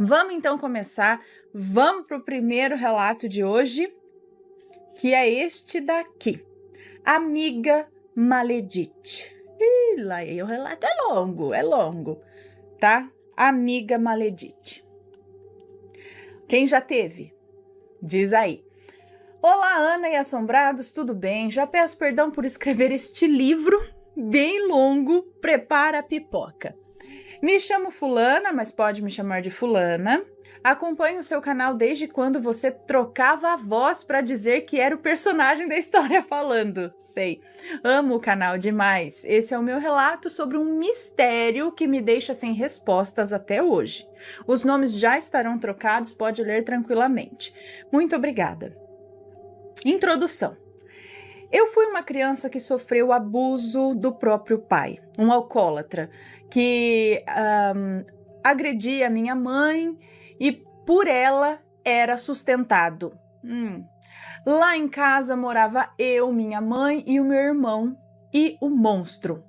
Vamos então começar. Vamos para o primeiro relato de hoje, que é este daqui. Amiga Maledite. Ih, lá aí, o relato é longo, tá? Amiga Maledite. Quem já teve? Diz aí. Olá, Ana e assombrados, tudo bem? Já peço perdão por escrever este livro bem longo. Prepara a pipoca. Me chamo Fulana, mas pode me chamar de Fulana. Acompanho o seu canal desde quando você trocava a voz para dizer que era o personagem da história falando. Sei. Amo o canal demais. Esse é o meu relato sobre um mistério que me deixa sem respostas até hoje. Os nomes já estarão trocados, pode ler tranquilamente. Muito obrigada. Introdução. Eu fui uma criança que sofreu abuso do próprio pai, um alcoólatra, que agredia minha mãe e por ela era sustentado. Lá em casa morava eu, minha mãe e o meu irmão e o monstro.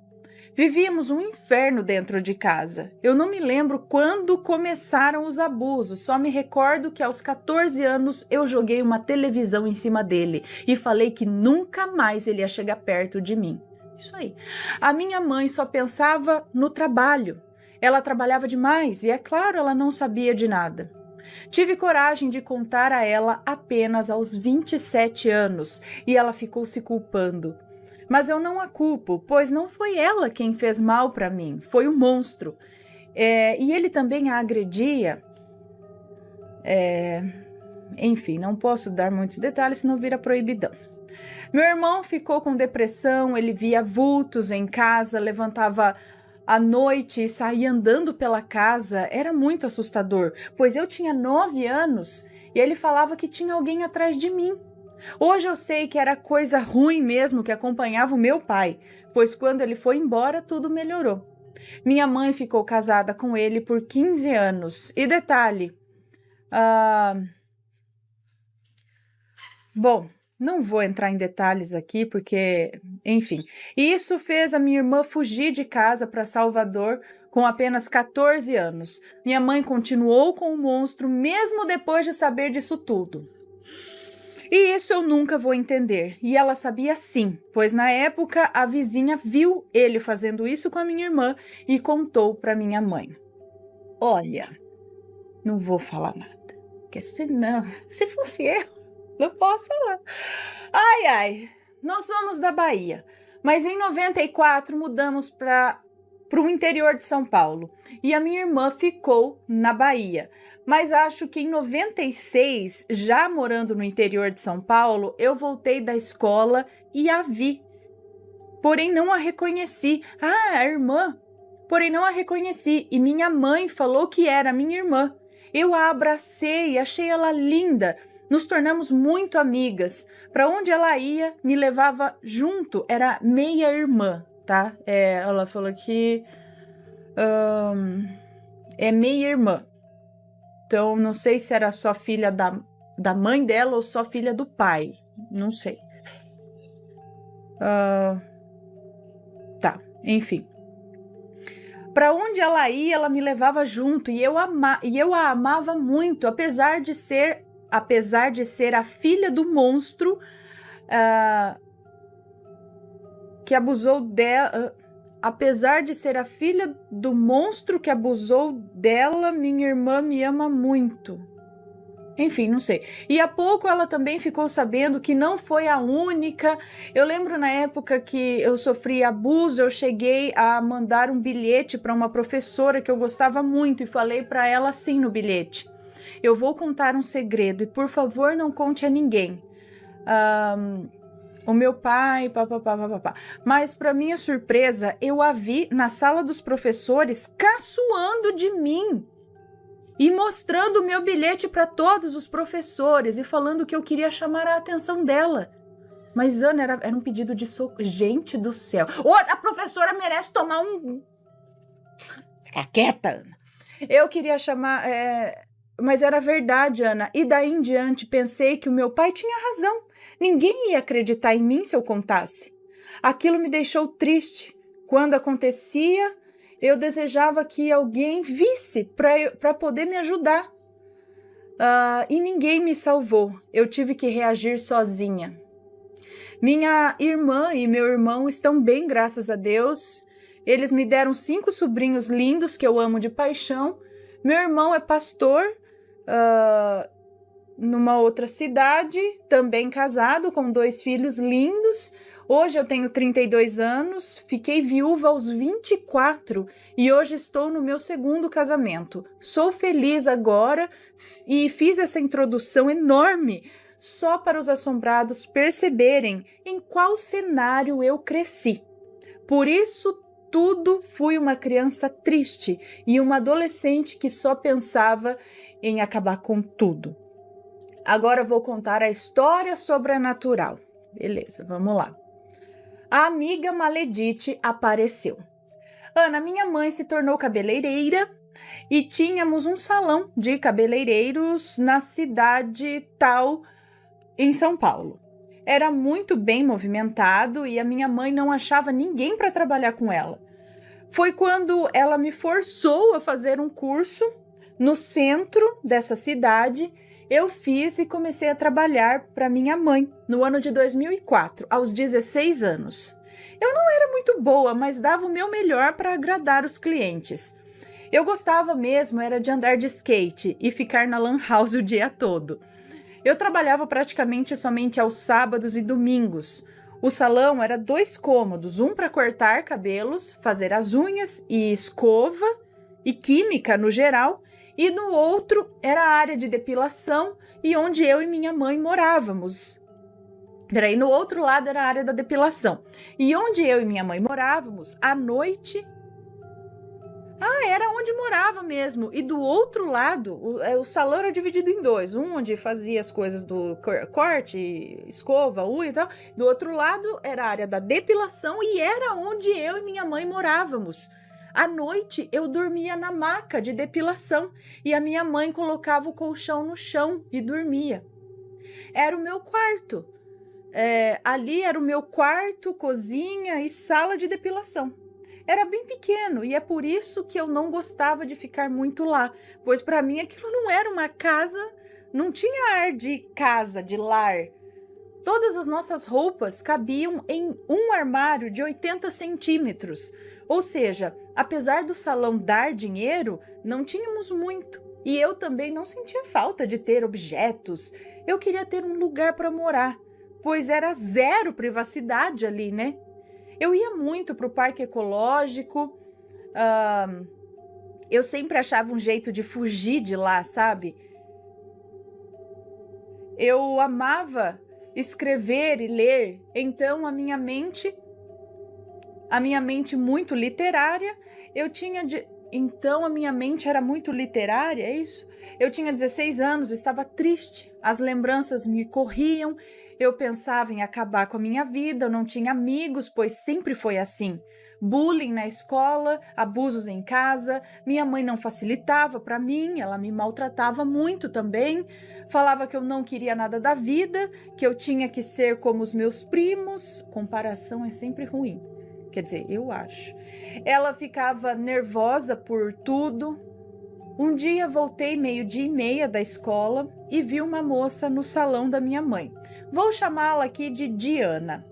Vivíamos um inferno dentro de casa. Eu não me lembro quando começaram os abusos, só me recordo que aos 14 anos eu joguei uma televisão em cima dele e falei que nunca mais ele ia chegar perto de mim. Isso aí. A minha mãe só pensava no trabalho. Ela trabalhava demais e, é claro, ela não sabia de nada. Tive coragem de contar a ela apenas aos 27 anos e ela ficou se culpando. Mas eu não a culpo, pois não foi ela quem fez mal para mim, foi o monstro. E ele também a agredia. Enfim, não posso dar muitos detalhes, senão vira proibidão. Meu irmão ficou com depressão, ele via vultos em casa, levantava à noite e saía andando pela casa. Era muito assustador, pois eu tinha 9 anos e ele falava que tinha alguém atrás de mim. Hoje eu sei que era coisa ruim mesmo que acompanhava o meu pai, pois quando ele foi embora tudo melhorou. Minha mãe ficou casada com ele por 15 anos. E detalhe, bom, não vou entrar em detalhes aqui porque, enfim, isso fez a minha irmã fugir de casa para Salvador com apenas 14 anos. Minha mãe continuou com o monstro mesmo depois de saber disso tudo. E isso eu nunca vou entender. E ela sabia sim, pois na época a vizinha viu ele fazendo isso com a minha irmã e contou para minha mãe. Olha, não vou falar nada, porque senão, se fosse eu, não posso falar. Ai, nós somos da Bahia, mas em 94 mudamos para o interior de São Paulo e a minha irmã ficou na Bahia. Mas acho que em 96, já morando no interior de São Paulo, eu voltei da escola e a vi. Porém, não a reconheci. A irmã. Porém, não a reconheci. E minha mãe falou que era minha irmã. Eu a abracei, achei ela linda. Nos tornamos muito amigas. Para onde ela ia, me levava junto. Era meia irmã, tá? Ela falou que é meia irmã. Então, não sei se era só filha da mãe dela ou só filha do pai. Não sei. Tá, enfim. Para onde ela ia, ela me levava junto e eu a amava muito, apesar de ser a filha do monstro que abusou dela. Apesar de ser a filha do monstro que abusou dela, minha irmã me ama muito. Enfim, não sei. E há pouco ela também ficou sabendo que não foi a única. Eu lembro na época que eu sofri abuso, eu cheguei a mandar um bilhete para uma professora que eu gostava muito e falei para ela assim no bilhete: eu vou contar um segredo e por favor não conte a ninguém. O meu pai, papapá. Mas, para minha surpresa, eu a vi na sala dos professores caçoando de mim e mostrando o meu bilhete para todos os professores e falando que eu queria chamar a atenção dela. Mas, Ana, era um pedido de socorro. Gente do céu. A professora merece tomar um... Fica quieta, Ana. Eu queria chamar... Mas era verdade, Ana. E daí em diante pensei que o meu pai tinha razão. Ninguém ia acreditar em mim se eu contasse. Aquilo me deixou triste. Quando acontecia, Eu desejava que alguém visse para poder me ajudar. E ninguém me salvou. Eu tive que reagir sozinha. Minha irmã e meu irmão estão bem, graças a Deus. Eles me deram 5 sobrinhos lindos que eu amo de paixão. Meu irmão é pastor numa outra cidade, também casado, com 2 filhos lindos. Hoje eu tenho 32 anos, fiquei viúva aos 24 e hoje estou no meu 2º casamento. Sou feliz agora e fiz essa introdução enorme só para os assombrados perceberem em qual cenário eu cresci. Por isso tudo, fui uma criança triste e uma adolescente que só pensava em acabar com tudo. Agora vou contar a história sobrenatural. Beleza, vamos lá. A amiga Maledite apareceu. Ana, minha mãe, se tornou cabeleireira e tínhamos um salão de cabeleireiros na cidade tal, em São Paulo. Era muito bem movimentado e a minha mãe não achava ninguém para trabalhar com ela. Foi quando ela me forçou a fazer um curso no centro dessa cidade. Eu fiz e comecei a trabalhar para minha mãe no ano de 2004, aos 16 anos. Eu não era muito boa, mas dava o meu melhor para agradar os clientes. Eu gostava mesmo era de andar de skate e ficar na lan house o dia todo. Eu trabalhava praticamente somente aos sábados e domingos. O salão era 2 cômodos, um para cortar cabelos, fazer as unhas e escova e química no geral, e no outro era a área de depilação e onde eu e minha mãe morávamos. No outro lado era a área da depilação. E onde eu e minha mãe morávamos, à noite... era onde morava mesmo. E do outro lado, o salão era dividido em 2. Um onde fazia as coisas do corte, escova, unha e tal. Do outro lado era a área da depilação e era onde eu e minha mãe morávamos. À noite, eu dormia na maca de depilação e a minha mãe colocava o colchão no chão e dormia. Era o meu quarto. Ali era o meu quarto, cozinha e sala de depilação. Era bem pequeno e é por isso que eu não gostava de ficar muito lá, pois para mim aquilo não era uma casa, não tinha ar de casa, de lar. Todas as nossas roupas cabiam em um armário de 80 centímetros. Ou seja, apesar do salão dar dinheiro, não tínhamos muito. E eu também não sentia falta de ter objetos. Eu queria ter um lugar para morar, pois era 0 privacidade ali, né? Eu ia muito para o parque ecológico. Eu sempre achava um jeito de fugir de lá, sabe? Eu amava escrever e ler, então a minha mente muito literária, então a minha mente era muito literária, é isso? Eu tinha 16 anos, eu estava triste, as lembranças me corriam, eu pensava em acabar com a minha vida, eu não tinha amigos, pois sempre foi assim. Bullying na escola, abusos em casa, minha mãe não facilitava para mim, ela me maltratava muito também, falava que eu não queria nada da vida, que eu tinha que ser como os meus primos, comparação é sempre ruim, quer dizer, eu acho. Ela ficava nervosa por tudo. Um dia voltei 12:30 da escola e vi uma moça no salão da minha mãe. Vou chamá-la aqui de Diana.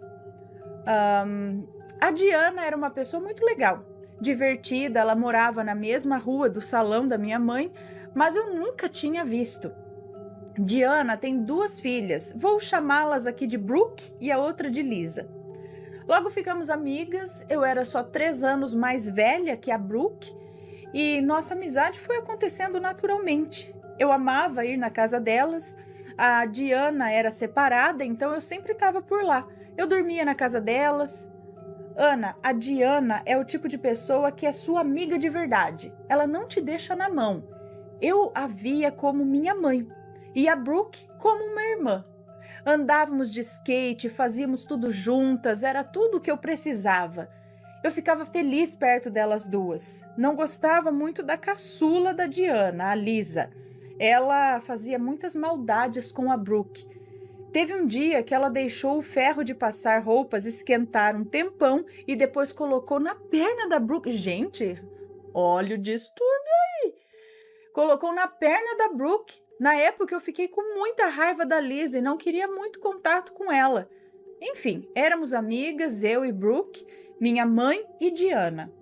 A Diana era uma pessoa muito legal, divertida, ela morava na mesma rua do salão da minha mãe, mas eu nunca tinha visto. Diana tem 2 filhas, vou chamá-las aqui de Brooke e a outra de Lisa. Logo ficamos amigas, eu era só 3 anos mais velha que a Brooke e nossa amizade foi acontecendo naturalmente. Eu amava ir na casa delas, a Diana era separada, então eu sempre estava por lá. Eu dormia na casa delas. Ana, a Diana é o tipo de pessoa que é sua amiga de verdade. Ela não te deixa na mão. Eu a via como minha mãe e a Brooke como uma irmã. Andávamos de skate, fazíamos tudo juntas, era tudo o que eu precisava. Eu ficava feliz perto delas 2. Não gostava muito da caçula da Diana, a Lisa. Ela fazia muitas maldades com a Brooke. Teve um dia que ela deixou o ferro de passar roupas esquentar um tempão e depois colocou na perna da Brooke. Gente, Olha o distúrbio aí. Colocou na perna da Brooke. Na época eu fiquei com muita raiva da Lisa e não queria muito contato com ela. Enfim, éramos amigas, eu e Brooke, minha mãe e Diana.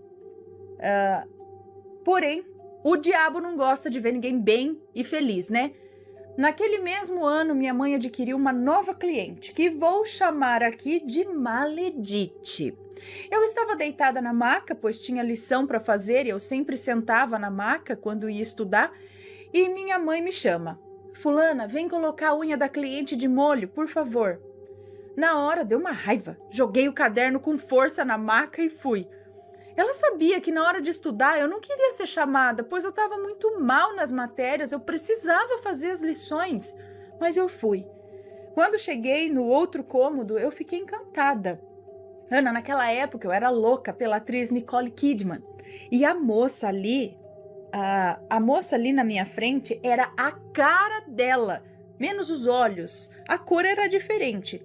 Porém, o diabo não gosta de ver ninguém bem e feliz, né? Naquele mesmo ano, minha mãe adquiriu uma nova cliente, que vou chamar aqui de Maledite. Eu estava deitada na maca, pois tinha lição para fazer e eu sempre sentava na maca quando ia estudar, e minha mãe me chama. Fulana, vem colocar a unha da cliente de molho, por favor. Na hora deu uma raiva, joguei o caderno com força na maca e fui. Ela sabia que na hora de estudar eu não queria ser chamada, pois eu estava muito mal nas matérias, eu precisava fazer as lições, mas eu fui. Quando cheguei no outro cômodo, eu fiquei encantada. Ana, naquela época eu era louca pela atriz Nicole Kidman, e a moça ali na minha frente era a cara dela, menos os olhos, a cor era diferente.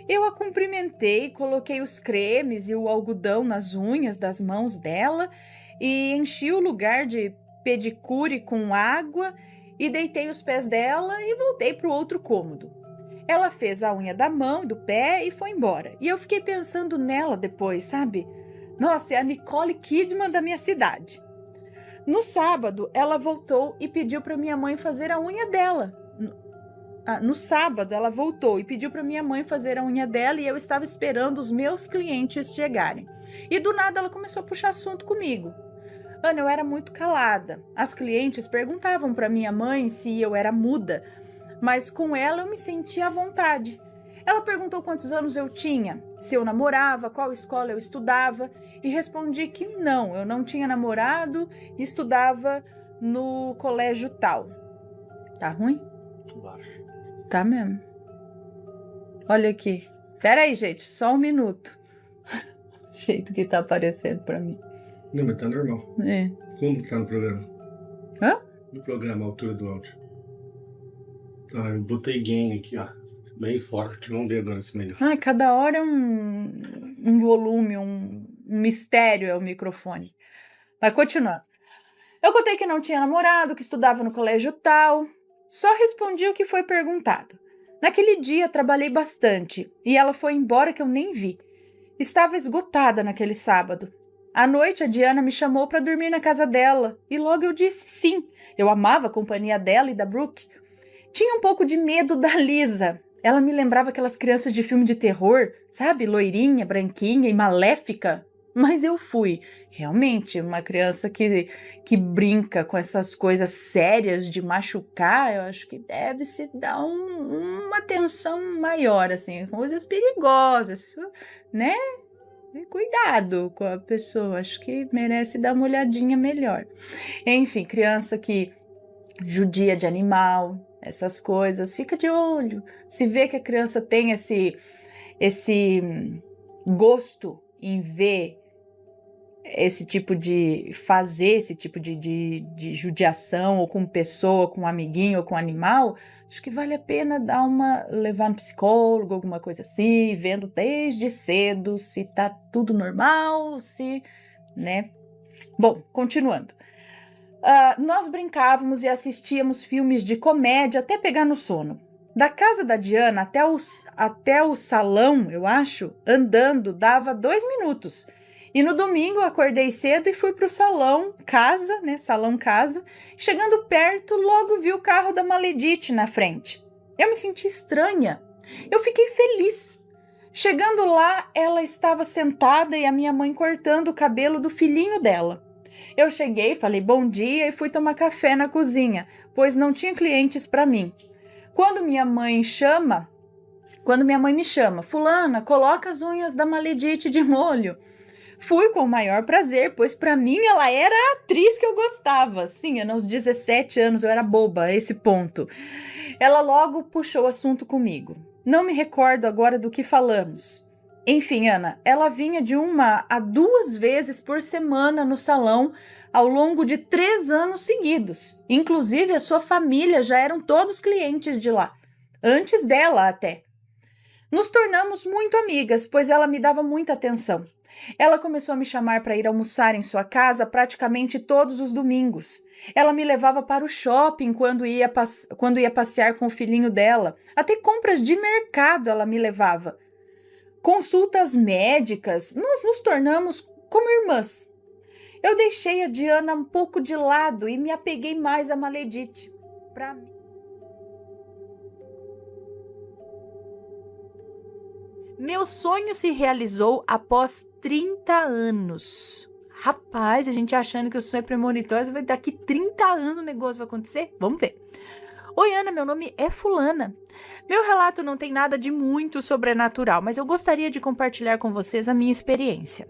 Eu a cumprimentei, coloquei os cremes e o algodão nas unhas das mãos dela e enchi o lugar de pedicure com água e deitei os pés dela e voltei para o outro cômodo. Ela fez a unha da mão e do pé e foi embora. E eu fiquei pensando nela depois, sabe? Nossa, é a Nicole Kidman da minha cidade. No sábado, ela voltou e pediu para minha mãe fazer a unha dela. No sábado, ela voltou e pediu para minha mãe fazer a unha dela e eu estava esperando os meus clientes chegarem. E do nada ela começou a puxar assunto comigo. Ana, eu era muito calada. As clientes perguntavam para minha mãe se eu era muda, mas com ela eu me sentia à vontade. Ela perguntou quantos anos eu tinha, se eu namorava, qual escola eu estudava e respondi que não, eu não tinha namorado e estudava no colégio tal. Tá ruim? Eu acho. Tá mesmo. Olha aqui. Pera aí, gente. Só um minuto. O jeito que tá aparecendo pra mim. Não, mas tá normal. É. Como que tá no programa? Hã? No programa, a altura do áudio. Tá, eu botei gain aqui, ó. Bem forte. Vamos ver agora se melhor. Ai, cada hora é um volume, um mistério é o microfone. Mas continuando. Eu contei que não tinha namorado, que estudava no colégio tal... Só respondi o que foi perguntado. Naquele dia trabalhei bastante e ela foi embora que eu nem vi. Estava esgotada naquele sábado. À noite a Diana me chamou para dormir na casa dela e logo eu disse sim. Eu amava a companhia dela e da Brooke. Tinha um pouco de medo da Lisa. Ela me lembrava aquelas crianças de filme de terror, sabe? Loirinha, branquinha e maléfica. Mas eu fui, realmente, uma criança que brinca com essas coisas sérias de machucar, eu acho que deve se dar uma atenção maior, assim, coisas perigosas, né? E cuidado com a pessoa, acho que merece dar uma olhadinha melhor. Enfim, criança que judia de animal, essas coisas, fica de olho. Se vê que a criança tem esse gosto em ver esse tipo de judiação, ou com pessoa, com amiguinho, ou com animal, acho que vale a pena levar no psicólogo, alguma coisa assim, vendo desde cedo se tá tudo normal, né? Bom, continuando. Nós brincávamos e assistíamos filmes de comédia até pegar no sono. Da casa da Diana até o salão, eu acho, andando, dava 2 minutos. E no domingo eu acordei cedo e fui para o salão casa. Chegando perto, logo vi o carro da Maledite na frente. Eu me senti estranha. Eu fiquei feliz. Chegando lá, ela estava sentada e a minha mãe cortando o cabelo do filhinho dela. Eu cheguei, falei bom dia e fui tomar café na cozinha, pois não tinha clientes para mim. Quando minha mãe me chama, fulana, coloca as unhas da Maledite de molho. Fui com o maior prazer, pois para mim ela era a atriz que eu gostava. Sim, aos 17 anos eu era boba a esse ponto. Ela logo puxou o assunto comigo. Não me recordo agora do que falamos. Enfim, Ana, ela vinha de 1 a 2 vezes por semana no salão ao longo de 3 anos seguidos. Inclusive, a sua família já eram todos clientes de lá. Antes dela até. Nos tornamos muito amigas, pois ela me dava muita atenção. Ela começou a me chamar para ir almoçar em sua casa praticamente todos os domingos. Ela me levava para o shopping quando ia passear com o filhinho dela. Até compras de mercado ela me levava. Consultas médicas, nós nos tornamos como irmãs. Eu deixei a Diana um pouco de lado e me apeguei mais a Maledite. Para mim. Meu sonho se realizou após 30 anos. Rapaz, a gente achando que o sonho é premonitório, daqui 30 anos o negócio vai acontecer? Vamos ver. Oi, Ana, meu nome é Fulana. Meu relato não tem nada de muito sobrenatural, mas eu gostaria de compartilhar com vocês a minha experiência.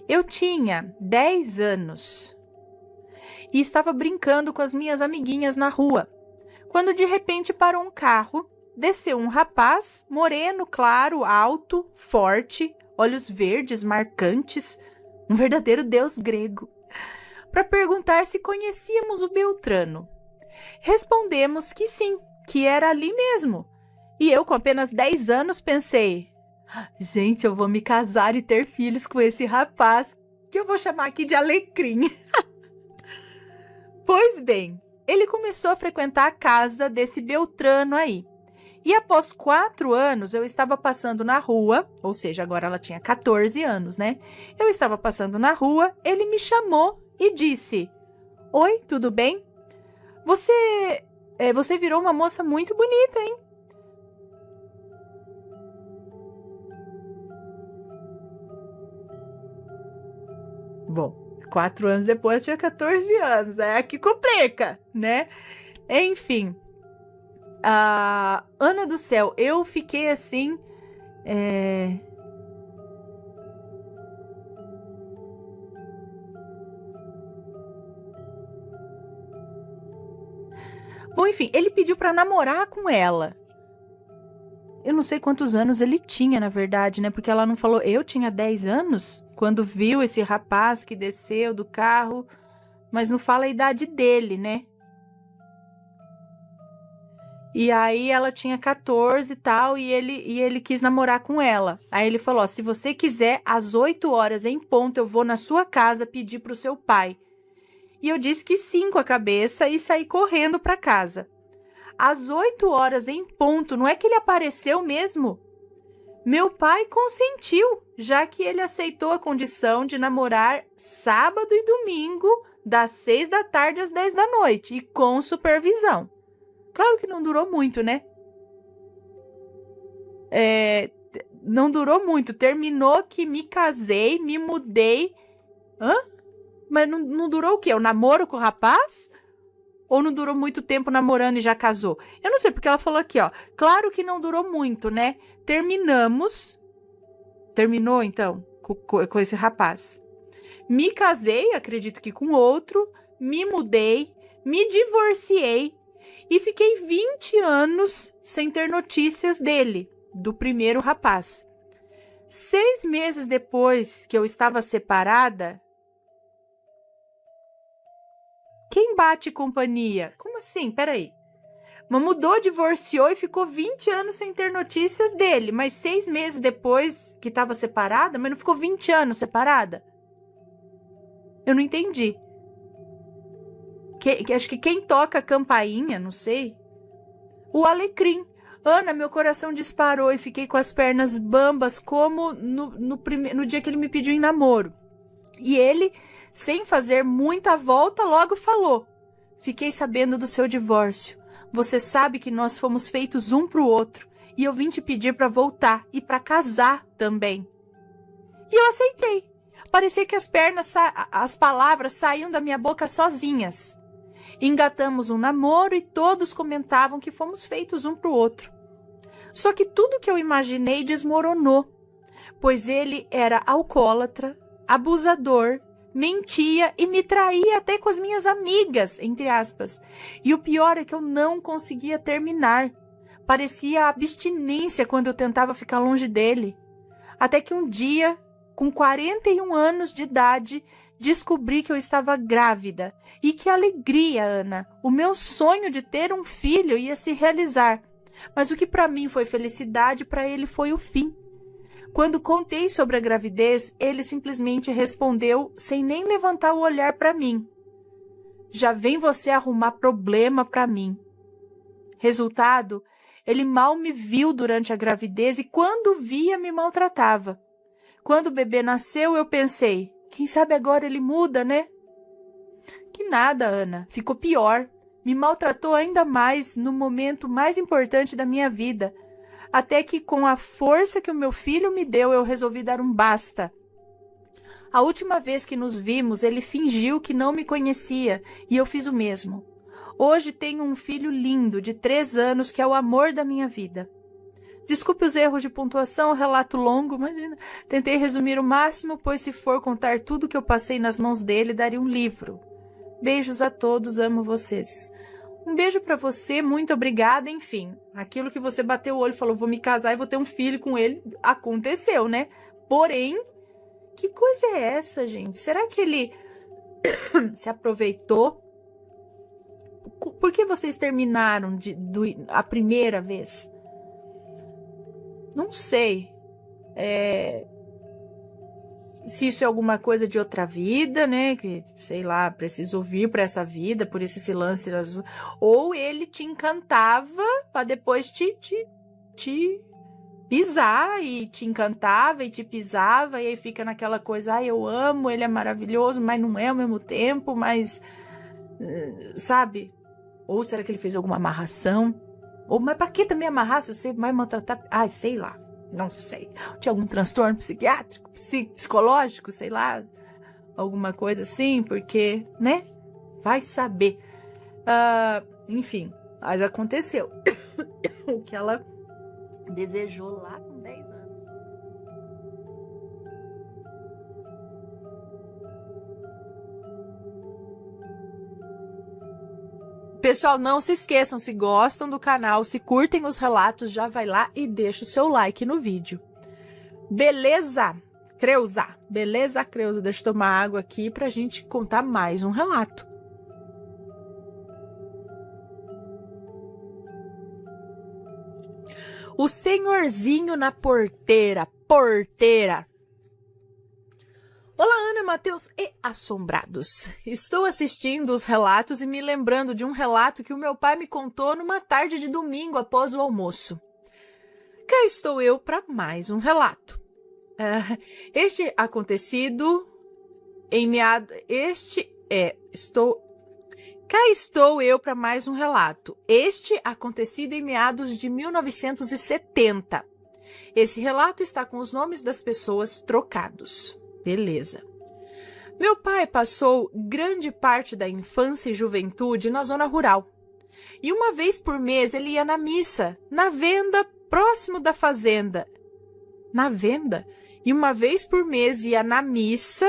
Eu tinha 10 anos e estava brincando com as minhas amiguinhas na rua, quando de repente parou um carro, desceu um rapaz, moreno, claro, alto, forte, olhos verdes, marcantes, um verdadeiro deus grego, para perguntar se conhecíamos o Beltrano. Respondemos que sim, que era ali mesmo. E eu, com apenas 10 anos, pensei, gente, eu vou me casar e ter filhos com esse rapaz, que eu vou chamar aqui de Alecrim. Pois bem, ele começou a frequentar a casa desse Beltrano aí. E após 4 anos, eu estava passando na rua, ou seja, agora ela tinha 14 anos, né? Eu estava passando na rua, ele me chamou e disse, oi, tudo bem? Você virou uma moça muito bonita, hein? Bom, 4 anos depois, tinha 14 anos, é que complica, né? Enfim... Ana do céu, eu fiquei assim, Bom, enfim, ele pediu para namorar com ela. Eu não sei quantos anos ele tinha, na verdade, né? Porque ela não falou, eu tinha 10 anos quando viu esse rapaz que desceu do carro, mas não fala a idade dele, né? E aí ela tinha 14 e tal, e ele quis namorar com ela. Aí ele falou, ó, se você quiser, às 8 horas em ponto, eu vou na sua casa pedir pro seu pai. E eu disse que sim com a cabeça e saí correndo para casa. Às 8 horas em ponto, não é que ele apareceu mesmo? Meu pai consentiu, já que ele aceitou a condição de namorar sábado e domingo, das 6 da tarde às 10 da noite, e com supervisão. Claro que não durou muito, né? Não durou muito. Terminou que me casei, me mudei. Hã? Mas não durou o quê? O namoro com o rapaz? Ou não durou muito tempo namorando e já casou? Eu não sei, porque ela falou aqui, ó. Claro que não durou muito, né? Terminamos. Terminou, então, com esse rapaz. Me casei, acredito que com outro. Me mudei. Me divorciei. E fiquei 20 anos sem ter notícias dele, do primeiro rapaz. 6 meses depois que eu estava separada... Quem bate companhia? Como assim? Peraí. Mas mudou, divorciou e ficou 20 anos sem ter notícias dele. Mas 6 meses depois que estava separada, mas não ficou 20 anos separada? Eu não entendi. Acho que quem toca a campainha, não sei. O Alecrim. Ana, meu coração disparou e fiquei com as pernas bambas como no dia que ele me pediu em namoro. E ele, sem fazer muita volta, logo falou. Fiquei sabendo do seu divórcio. Você sabe que nós fomos feitos um pro outro. E eu vim te pedir para voltar e para casar também. E eu aceitei. Parecia que as palavras saíam da minha boca sozinhas. Engatamos um namoro e todos comentavam que fomos feitos um pro outro. Só que tudo que eu imaginei desmoronou, pois ele era alcoólatra, abusador, mentia e me traía até com as minhas amigas, entre aspas. E o pior é que eu não conseguia terminar. Parecia abstinência quando eu tentava ficar longe dele. Até que um dia, com 41 anos de idade, descobri que eu estava grávida. E que alegria, Ana! O meu sonho de ter um filho ia se realizar. Mas o que para mim foi felicidade, para ele foi o fim. Quando contei sobre a gravidez, ele simplesmente respondeu sem nem levantar o olhar para mim. Já vem você arrumar problema para mim. Resultado, ele mal me viu durante a gravidez e quando via me maltratava. Quando o bebê nasceu, eu pensei, quem sabe agora ele muda, né? Que nada, Ana, ficou pior. Me maltratou ainda mais no momento mais importante da minha vida. Até que com a força que o meu filho me deu, eu resolvi dar um basta. A última vez que nos vimos, ele fingiu que não me conhecia e eu fiz o mesmo. Hoje tenho um filho lindo de 3 anos que é o amor da minha vida. Desculpe os erros de pontuação, relato longo, imagina. Tentei resumir o máximo, pois se for contar tudo que eu passei nas mãos dele, daria um livro. Beijos a todos, amo vocês. Um beijo pra você, muito obrigada, enfim. Aquilo que você bateu o olho e falou, vou me casar e vou ter um filho com ele, aconteceu, né? Porém, que coisa é essa, gente? Será que ele se aproveitou? Por que vocês terminaram a primeira vez? Não sei. Se isso é alguma coisa de outra vida, né? Que, sei lá, precisou vir para essa vida, por isso esse lance. Ou ele te encantava para depois te pisar e te encantava e te pisava e aí fica naquela coisa, eu amo, ele é maravilhoso, mas não é ao mesmo tempo, mas sabe? Ou será que ele fez alguma amarração? Ou, mas pra que também amarrar se você vai maltratar? Ai, sei lá, não sei. Tinha algum transtorno psiquiátrico, psicológico, sei lá, alguma coisa assim, porque, né? Vai saber. Enfim, mas aconteceu. O que ela desejou lá com 10 anos. Pessoal, não se esqueçam, se gostam do canal, se curtem os relatos, já vai lá e deixa o seu like no vídeo. Beleza, Creuza? Beleza, Creuza? Deixa eu tomar água aqui pra gente contar mais um relato. O senhorzinho na porteira. Olá, Ana, Matheus e assombrados. Estou assistindo os relatos e me lembrando de um relato que o meu pai me contou numa tarde de domingo após o almoço. Cá estou eu para mais um relato. Cá estou eu para mais um relato. Este acontecido em meados de 1970. Esse relato está com os nomes das pessoas trocados. Beleza. Meu pai passou grande parte da infância e juventude na zona rural. E uma vez por mês ele ia na missa, na venda, próximo da fazenda. Na venda? E uma vez por mês ia na missa,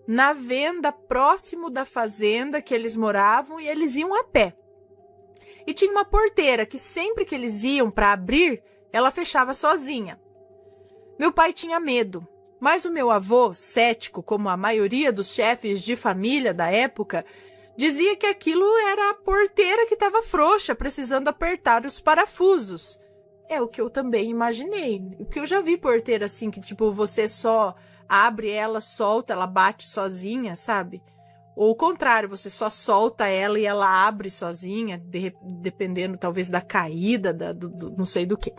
na venda, próximo da fazenda que eles moravam, e eles iam a pé. E tinha uma porteira que sempre que eles iam para abrir, ela fechava sozinha. Meu pai tinha medo. Mas o meu avô, cético como a maioria dos chefes de família da época, dizia que aquilo era a porteira que estava frouxa, precisando apertar os parafusos. É o que eu também imaginei. Porque eu já vi porteira assim, que tipo, você só abre ela, solta, ela bate sozinha, sabe? Ou o contrário, você só solta ela e ela abre sozinha, dependendo talvez da caída, não sei do que.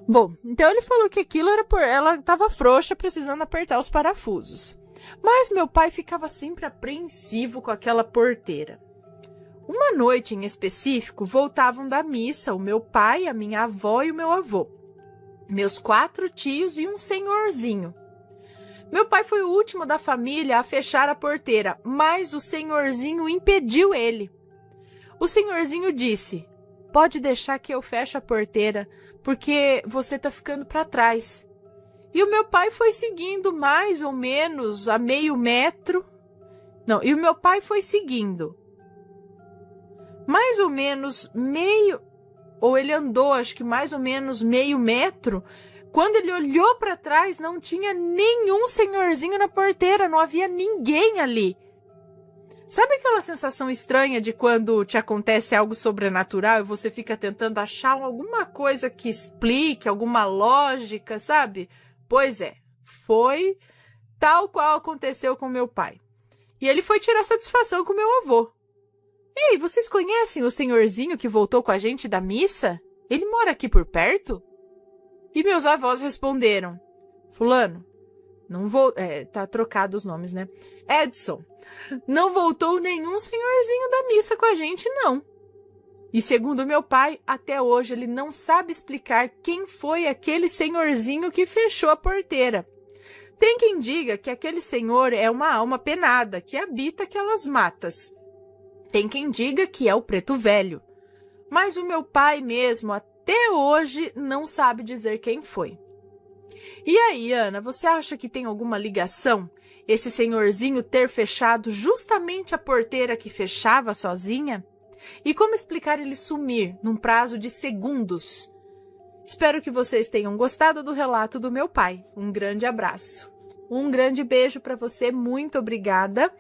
Bom, então ele falou que aquilo era ela estava frouxa, precisando apertar os parafusos. Mas meu pai ficava sempre apreensivo com aquela porteira. Uma noite em específico, voltavam da missa o meu pai, a minha avó e o meu avô. Meus 4 tios e um senhorzinho. Meu pai foi o último da família a fechar a porteira, mas o senhorzinho impediu ele. O senhorzinho disse, pode deixar que eu feche a porteira, porque você tá ficando para trás. E o meu pai foi seguindo mais ou menos a meio metro. Não, e o meu pai foi seguindo mais ou menos meio, ou ele andou acho que mais ou menos meio metro. Quando ele olhou para trás, não tinha nenhum senhorzinho na porteira, não havia ninguém ali. Sabe aquela sensação estranha de quando te acontece algo sobrenatural e você fica tentando achar alguma coisa que explique, alguma lógica, sabe? Pois é, foi tal qual aconteceu com meu pai. E ele foi tirar satisfação com meu avô. Ei, vocês conhecem o senhorzinho que voltou com a gente da missa? Ele mora aqui por perto? E meus avós responderam: fulano, não vou... tá trocado os nomes, né? Edson, não voltou nenhum senhorzinho da missa com a gente, não. E segundo meu pai, até hoje ele não sabe explicar quem foi aquele senhorzinho que fechou a porteira. Tem quem diga que aquele senhor é uma alma penada que habita aquelas matas. Tem quem diga que é o preto velho. Mas o meu pai mesmo até hoje não sabe dizer quem foi. E aí, Ana, você acha que tem alguma ligação esse senhorzinho ter fechado justamente a porteira que fechava sozinha? E como explicar ele sumir num prazo de segundos? Espero que vocês tenham gostado do relato do meu pai. Um grande abraço. Um grande beijo para você, muito obrigada.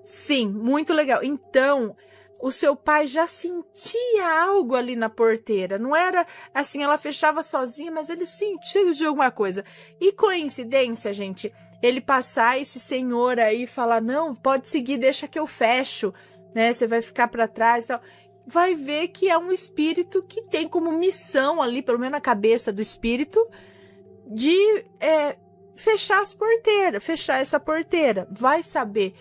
Sim, muito legal. Então, o seu pai já sentia algo ali na porteira. Não era assim, ela fechava sozinha, mas ele sentia de alguma coisa. E coincidência, gente, ele passar esse senhor aí e falar: não, pode seguir, deixa que eu fecho, né? Você vai ficar para trás e tal. Vai ver que é um espírito que tem como missão ali, pelo menos na cabeça do espírito, de fechar as porteiras, fechar essa porteira. Vai saber.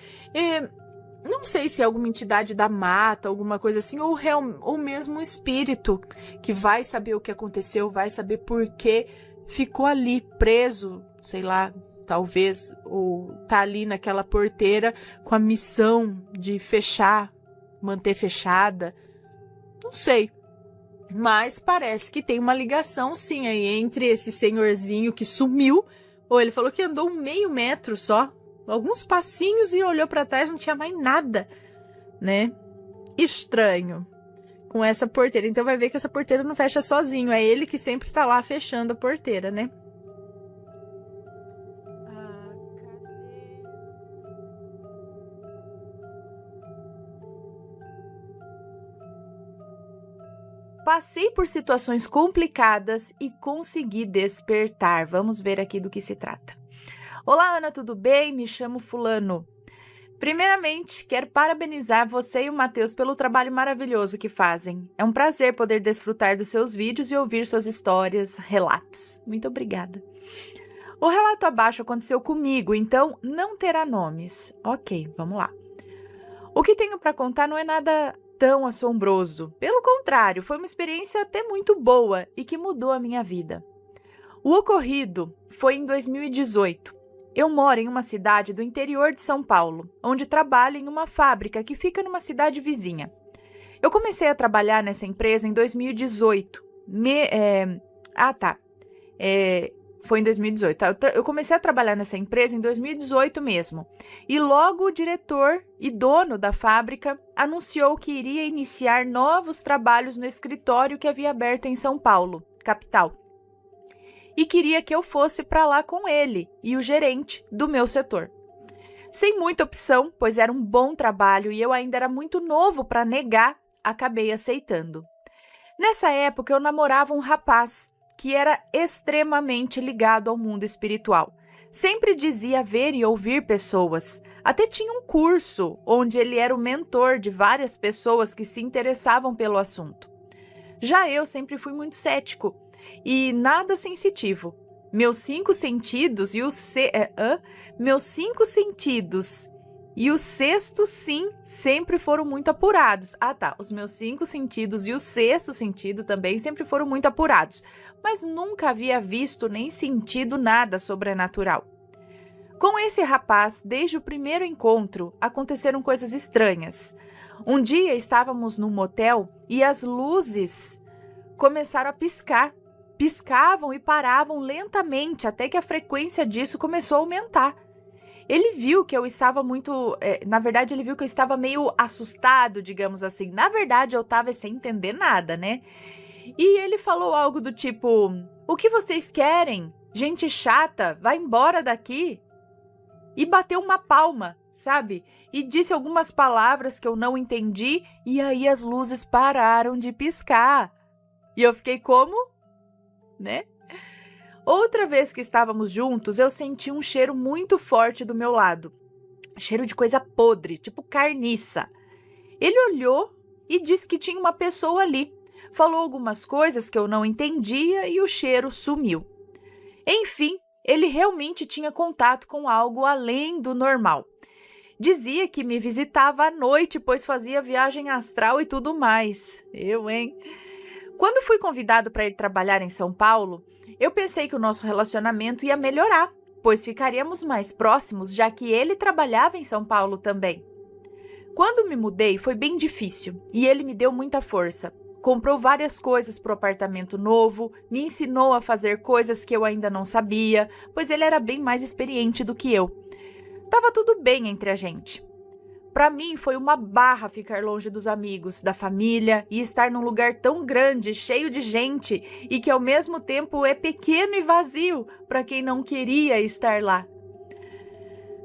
Não sei se é alguma entidade da mata, alguma coisa assim, ou mesmo um espírito que vai saber o que aconteceu, vai saber por que ficou ali preso, sei lá, talvez, ou tá ali naquela porteira com a missão de fechar, manter fechada. Não sei. Mas parece que tem uma ligação, sim, aí entre esse senhorzinho que sumiu, ou ele falou que andou meio metro só, alguns passinhos e olhou para trás, não tinha mais nada, né? Estranho com essa porteira. Então vai ver que essa porteira não fecha sozinho, é ele que sempre tá lá fechando a porteira, né? Passei por situações complicadas e consegui despertar. Vamos ver aqui do que se trata. Olá, Ana, tudo bem? Me chamo fulano. Primeiramente, quero parabenizar você e o Matheus pelo trabalho maravilhoso que fazem. É um prazer poder desfrutar dos seus vídeos e ouvir suas histórias, relatos. Muito obrigada. O relato abaixo aconteceu comigo, então não terá nomes. Ok, vamos lá. O que tenho para contar não é nada tão assombroso. Pelo contrário, foi uma experiência até muito boa e que mudou a minha vida. O ocorrido foi em 2018. Eu moro em uma cidade do interior de São Paulo, onde trabalho em uma fábrica que fica numa cidade vizinha. Eu comecei a trabalhar nessa empresa em 2018. Foi em 2018. Eu comecei a trabalhar nessa empresa em 2018 mesmo. E logo o diretor e dono da fábrica anunciou que iria iniciar novos trabalhos no escritório que havia aberto em São Paulo, capital. E queria que eu fosse para lá com ele e o gerente do meu setor. Sem muita opção, pois era um bom trabalho e eu ainda era muito novo para negar, acabei aceitando. Nessa época eu namorava um rapaz que era extremamente ligado ao mundo espiritual. Sempre dizia ver e ouvir pessoas. Até tinha um curso onde ele era o mentor de várias pessoas que se interessavam pelo assunto. Já eu sempre fui muito cético e nada sensitivo. Meus cinco sentidos e o sexto sim sempre foram muito apurados. Os meus cinco sentidos e o sexto sentido também sempre foram muito apurados, mas nunca havia visto nem sentido nada sobrenatural. Com esse rapaz, desde o primeiro encontro, aconteceram coisas estranhas. Um dia estávamos num motel e as luzes começaram a piscar. Piscavam e paravam lentamente até que a frequência disso começou a aumentar. Ele viu que eu estava ele viu que eu estava meio assustado, digamos assim. Na verdade, eu estava sem entender nada, né? E ele falou algo do tipo: o que vocês querem? Gente chata, vai embora daqui. E bateu uma palma sabe? E disse algumas palavras que eu não entendi e aí as luzes pararam de piscar. E eu fiquei como? Né? Outra vez que estávamos juntos, eu senti um cheiro muito forte do meu lado. Cheiro de coisa podre, tipo carniça. Ele olhou e disse que tinha uma pessoa ali. Falou algumas coisas que eu não entendia e o cheiro sumiu. Enfim, ele realmente tinha contato com algo além do normal. Dizia que me visitava à noite, pois fazia viagem astral e tudo mais. Hein? Quando fui convidado para ir trabalhar em São Paulo, eu pensei que o nosso relacionamento ia melhorar, pois ficaríamos mais próximos, já que ele trabalhava em São Paulo também. Quando me mudei, foi bem difícil e ele me deu muita força. Comprou várias coisas para o apartamento novo, me ensinou a fazer coisas que eu ainda não sabia, pois ele era bem mais experiente do que eu. Tava tudo bem entre a gente. Para mim foi uma barra ficar longe dos amigos, da família e estar num lugar tão grande, cheio de gente e que ao mesmo tempo é pequeno e vazio para quem não queria estar lá.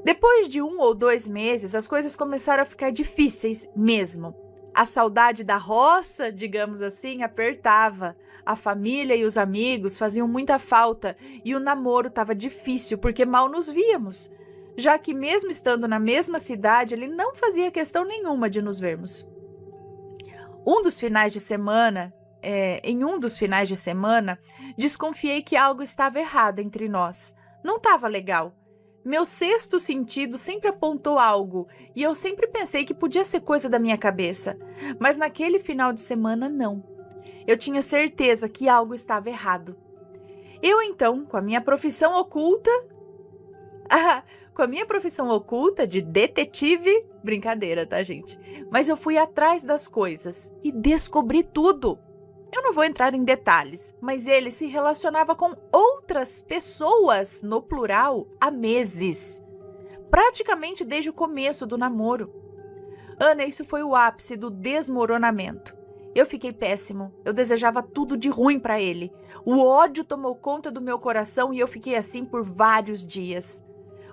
Depois de 1 ou 2 meses, as coisas começaram a ficar difíceis mesmo. A saudade da roça, digamos assim, apertava. A família e os amigos faziam muita falta e o namoro estava difícil porque mal nos víamos. Já que mesmo estando na mesma cidade, ele não fazia questão nenhuma de nos vermos. Em um dos finais de semana, desconfiei que algo estava errado entre nós. Não estava legal. Meu sexto sentido sempre apontou algo e eu sempre pensei que podia ser coisa da minha cabeça. Mas naquele final de semana, não. Eu tinha certeza que algo estava errado. Eu então, com a minha profissão oculta de detetive, brincadeira, tá, gente? Mas eu fui atrás das coisas e descobri tudo. Eu não vou entrar em detalhes, mas ele se relacionava com outras pessoas, no plural, há meses. Praticamente desde o começo do namoro. Ana, isso foi o ápice do desmoronamento. Eu fiquei péssimo, eu desejava tudo de ruim para ele. O ódio tomou conta do meu coração e eu fiquei assim por vários dias.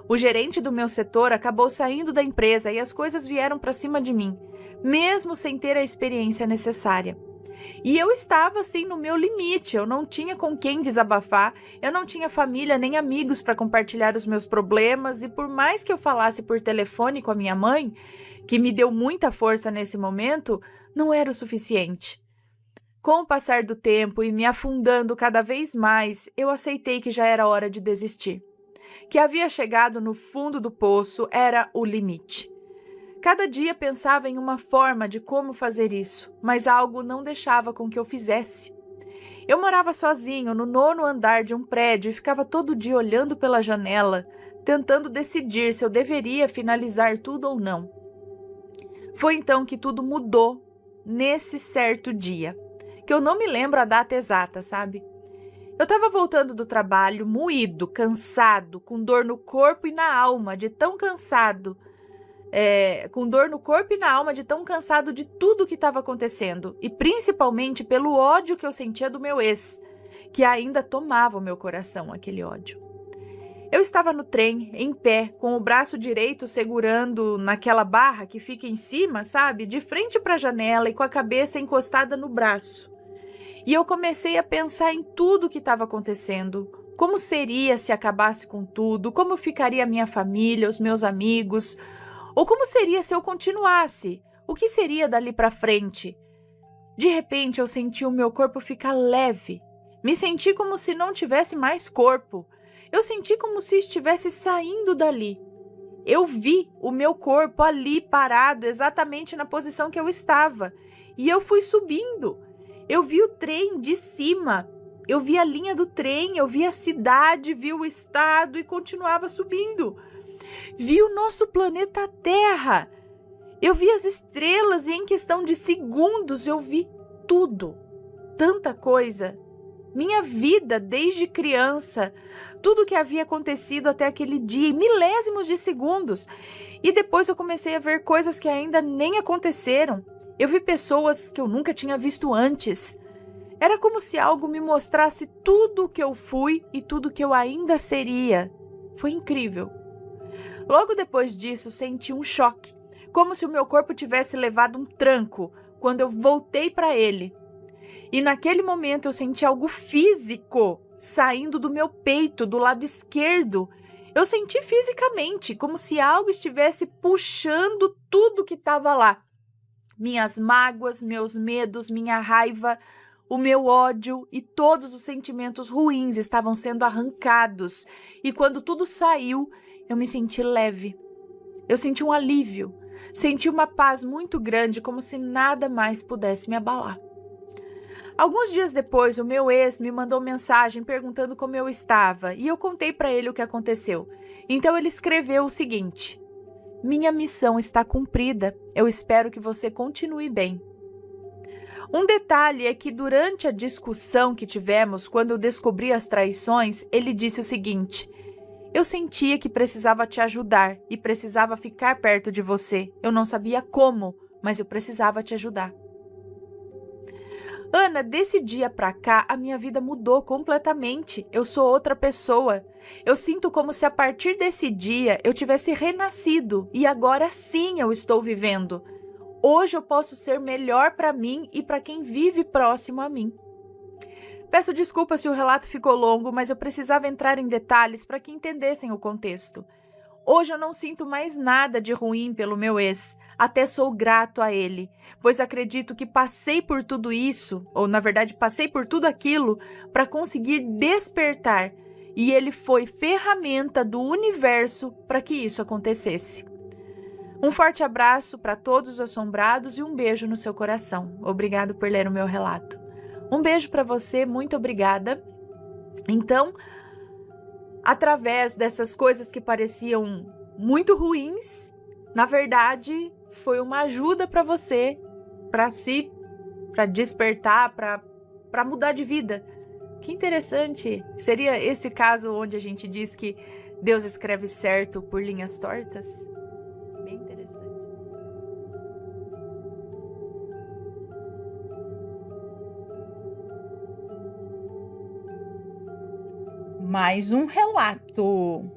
O gerente do meu setor acabou saindo da empresa e as coisas vieram para cima de mim, mesmo sem ter a experiência necessária. E eu estava assim no meu limite, eu não tinha com quem desabafar, eu não tinha família nem amigos para compartilhar os meus problemas e por mais que eu falasse por telefone com a minha mãe, que me deu muita força nesse momento, não era o suficiente. Com o passar do tempo e me afundando cada vez mais, eu aceitei que já era hora de desistir. Que havia chegado no fundo do poço era o limite. Cada dia pensava em uma forma de como fazer isso, mas algo não deixava com que eu fizesse. Eu morava sozinho no 9º andar de um prédio e ficava todo dia olhando pela janela, tentando decidir se eu deveria finalizar tudo ou não. Foi então que tudo mudou nesse certo dia, que eu não me lembro a data exata, sabe? Eu estava voltando do trabalho, moído, cansado, com dor no corpo e na alma de tão cansado, de tudo que estava acontecendo, e principalmente pelo ódio que eu sentia do meu ex, que ainda tomava o meu coração, aquele ódio. Eu estava no trem, em pé, com o braço direito segurando naquela barra que fica em cima, sabe? De frente para a janela e com a cabeça encostada no braço. E eu comecei a pensar em tudo o que estava acontecendo. Como seria se acabasse com tudo? Como ficaria a minha família, os meus amigos? Ou como seria se eu continuasse? O que seria dali para frente? De repente eu senti o meu corpo ficar leve. Me senti como se não tivesse mais corpo. Eu senti como se estivesse saindo dali. Eu vi o meu corpo ali parado exatamente na posição que eu estava. E eu fui subindo. Eu vi o trem de cima. Eu vi a linha do trem, eu vi a cidade, vi o estado e continuava subindo. Vi o nosso planeta Terra. Eu vi as estrelas e em questão de segundos eu vi tudo. Tanta coisa. Minha vida desde criança. Tudo o que havia acontecido até aquele dia, em milésimos de segundos. E depois eu comecei a ver coisas que ainda nem aconteceram. Eu vi pessoas que eu nunca tinha visto antes. Era como se algo me mostrasse tudo o que eu fui e tudo o que eu ainda seria. Foi incrível. Logo depois disso, senti um choque, como se o meu corpo tivesse levado um tranco quando eu voltei para ele. E naquele momento eu senti algo físico saindo do meu peito, do lado esquerdo. Eu senti fisicamente, como se algo estivesse puxando tudo que estava lá. Minhas mágoas, meus medos, minha raiva, o meu ódio e todos os sentimentos ruins estavam sendo arrancados. E quando tudo saiu, eu me senti leve. Eu senti um alívio. Senti uma paz muito grande, como se nada mais pudesse me abalar. Alguns dias depois, o meu ex me mandou mensagem perguntando como eu estava e eu contei para ele o que aconteceu. Então ele escreveu o seguinte: minha missão está cumprida, eu espero que você continue bem. Um detalhe é que durante a discussão que tivemos, quando eu descobri as traições, ele disse o seguinte: eu sentia que precisava te ajudar e precisava ficar perto de você. Eu não sabia como, mas eu precisava te ajudar. Ana, desse dia pra cá, a minha vida mudou completamente. Eu sou outra pessoa. Eu sinto como se a partir desse dia eu tivesse renascido e agora sim eu estou vivendo. Hoje eu posso ser melhor para mim e para quem vive próximo a mim. Peço desculpas se o relato ficou longo, mas eu precisava entrar em detalhes para que entendessem o contexto. Hoje eu não sinto mais nada de ruim pelo meu ex. Até sou grato a ele, pois acredito que passei por tudo isso, ou na verdade passei por tudo aquilo, para conseguir despertar, e ele foi ferramenta do universo para que isso acontecesse. Um forte abraço para todos os assombrados e um beijo no seu coração. Obrigado por ler o meu relato. Um beijo para você, muito obrigada. Então, através dessas coisas que pareciam muito ruins, na verdade, foi uma ajuda para você, para despertar, para mudar de vida. Que interessante. Seria esse caso onde a gente diz que Deus escreve certo por linhas tortas? Bem interessante. Mais um relato.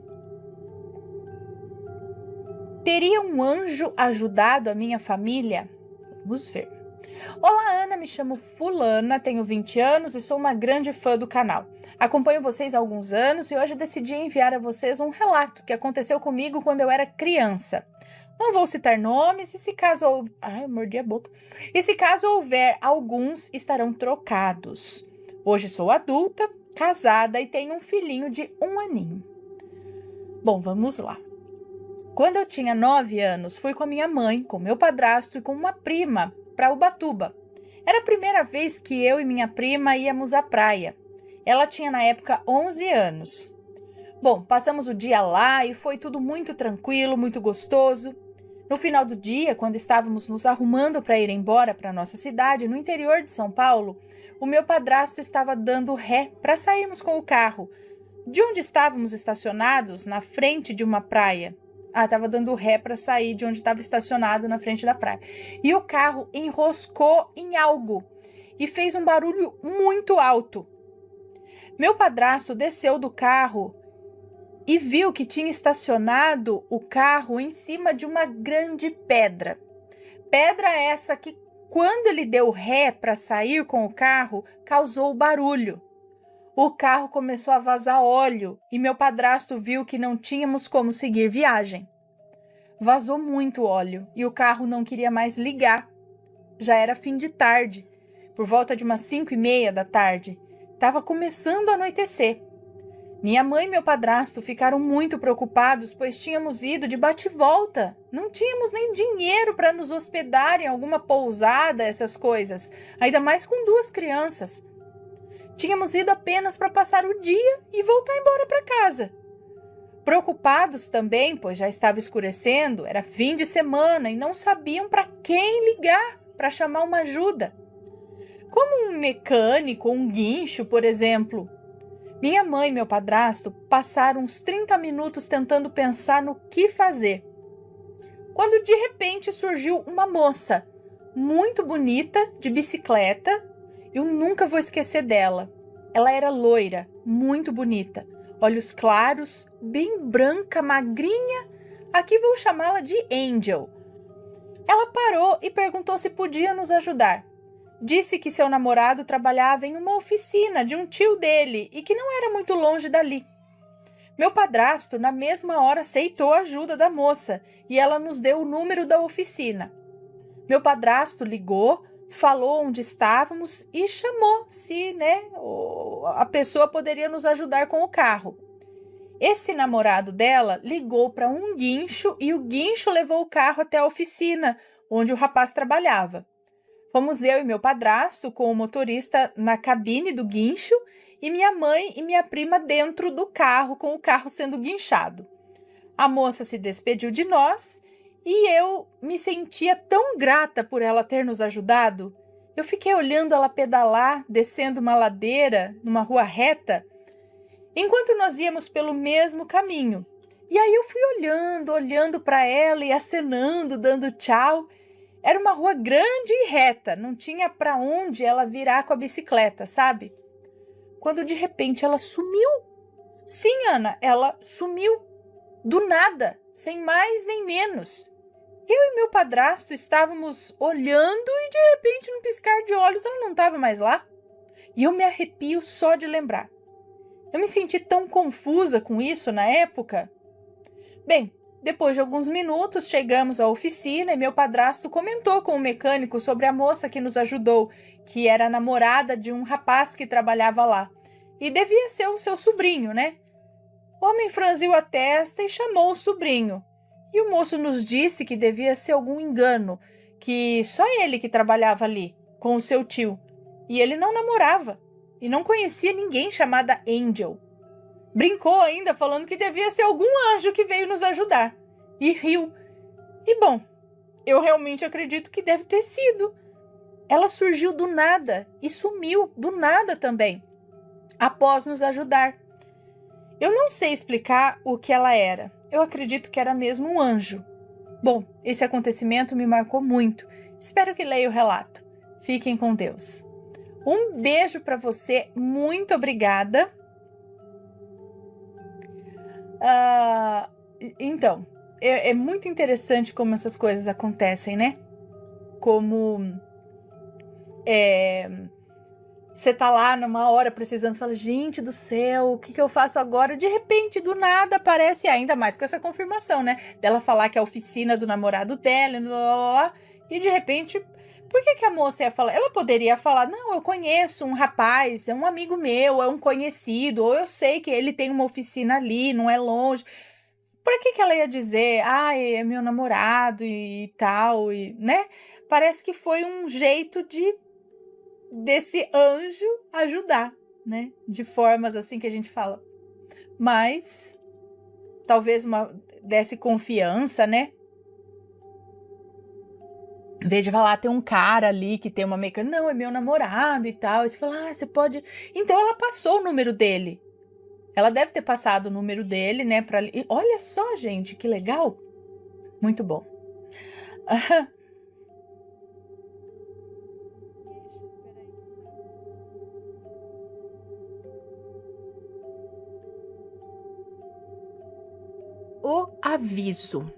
Teria um anjo ajudado a minha família? Vamos ver. Olá, Ana, me chamo Fulana, tenho 20 anos e sou uma grande fã do canal. Acompanho vocês há alguns anos e hoje decidi enviar a vocês um relato que aconteceu comigo quando eu era criança. Não vou citar nomes e se caso eu mordi a boca. E se caso houver alguns, estarão trocados. Hoje sou adulta, casada e tenho um filhinho de 1 aninho. Bom, vamos lá. Quando eu tinha 9 anos, fui com a minha mãe, com meu padrasto e com uma prima para Ubatuba. Era a primeira vez que eu e minha prima íamos à praia. Ela tinha na época 11 anos. Bom, passamos o dia lá e foi tudo muito tranquilo, muito gostoso. No final do dia, quando estávamos nos arrumando para ir embora para nossa cidade, no interior de São Paulo, o meu padrasto estava dando ré para sairmos com o carro, de onde estávamos estacionados, na frente de uma praia. Estava dando ré para sair de onde estava estacionado na frente da praia. E o carro enroscou em algo e fez um barulho muito alto. Meu padrasto desceu do carro e viu que tinha estacionado o carro em cima de uma grande pedra. Pedra essa que, quando ele deu ré para sair com o carro, causou barulho. O carro começou a vazar óleo e meu padrasto viu que não tínhamos como seguir viagem. Vazou muito óleo e o carro não queria mais ligar. Já era fim de tarde, por volta de umas 5:30 da tarde. Estava começando a anoitecer. Minha mãe e meu padrasto ficaram muito preocupados, pois tínhamos ido de bate-volta. Não tínhamos nem dinheiro para nos hospedar em alguma pousada, essas coisas, ainda mais com 2 crianças. Tínhamos ido apenas para passar o dia e voltar embora para casa. Preocupados também, pois já estava escurecendo, era fim de semana e não sabiam para quem ligar para chamar uma ajuda. Como um mecânico ou um guincho, por exemplo. Minha mãe e meu padrasto passaram uns 30 minutos tentando pensar no que fazer. Quando de repente surgiu uma moça muito bonita, de bicicleta. Eu nunca vou esquecer dela. Ela era loira, muito bonita. olhos claros, bem branca, magrinha. Aqui vou chamá-la de Angel. Ela parou e perguntou se podia nos ajudar. Disse que seu namorado trabalhava em uma oficina de um tio dele e que não era muito longe dali. Meu padrasto, na mesma hora, aceitou a ajuda da moça e ela nos deu o número da oficina. Meu padrasto ligou, falou onde estávamos e chamou se, a pessoa poderia nos ajudar com o carro. Esse namorado dela ligou para um guincho e o guincho levou o carro até a oficina, onde o rapaz trabalhava. Fomos eu e meu padrasto com o motorista na cabine do guincho e minha mãe e minha prima dentro do carro, com o carro sendo guinchado. A moça se despediu de nós e eu me sentia tão grata por ela ter nos ajudado. Eu fiquei olhando ela pedalar, descendo uma ladeira, numa rua reta, enquanto nós íamos pelo mesmo caminho. E aí eu fui olhando para ela e acenando, dando tchau. Era uma rua grande e reta, não tinha para onde ela virar com a bicicleta, sabe? Quando de repente ela sumiu. Sim, Ana, ela sumiu. Do nada, sem mais nem menos. Eu e meu padrasto estávamos olhando e de repente, num piscar de olhos, ela não estava mais lá. E eu me arrepio só de lembrar. Eu me senti tão confusa com isso na época. Bem, depois de alguns minutos, chegamos à oficina e meu padrasto comentou com o mecânico sobre a moça que nos ajudou, que era a namorada de um rapaz que trabalhava lá. E devia ser o seu sobrinho, né? O homem franziu a testa e chamou o sobrinho. E o moço nos disse que devia ser algum engano, que só ele que trabalhava ali, com o seu tio. E ele não namorava, e não conhecia ninguém chamada Angel. Brincou ainda falando que devia ser algum anjo que veio nos ajudar. E riu. E bom, eu realmente acredito que deve ter sido. Ela surgiu do nada e sumiu do nada também, após nos ajudar. Eu não sei explicar o que ela era. Eu acredito que era mesmo um anjo. Bom, esse acontecimento me marcou muito. Espero que leia o relato. Fiquem com Deus. Um beijo para você. Muito obrigada. Então, é muito interessante como essas coisas acontecem, né? Como você tá lá numa hora precisando, fala, gente do céu, o que eu faço agora? De repente, do nada, aparece, ainda mais com essa confirmação, né? Dela falar que é a oficina do namorado dela, blá, blá, blá, e de repente, por que a moça ia falar? Ela poderia falar, não, eu conheço um rapaz, é um amigo meu, é um conhecido, ou eu sei que ele tem uma oficina ali, não é longe. Por que ela ia dizer, é meu namorado e tal, e, né? Parece que foi um jeito desse anjo ajudar, né? De formas assim que a gente fala. Mas talvez desse confiança, né? Em vez de falar, tem um cara ali que tem uma mecânica, não, é meu namorado e tal. E você fala, você pode... Então ela passou o número dele. Ela deve ter passado o número dele, né? E olha só, gente, que legal. Muito bom. O aviso.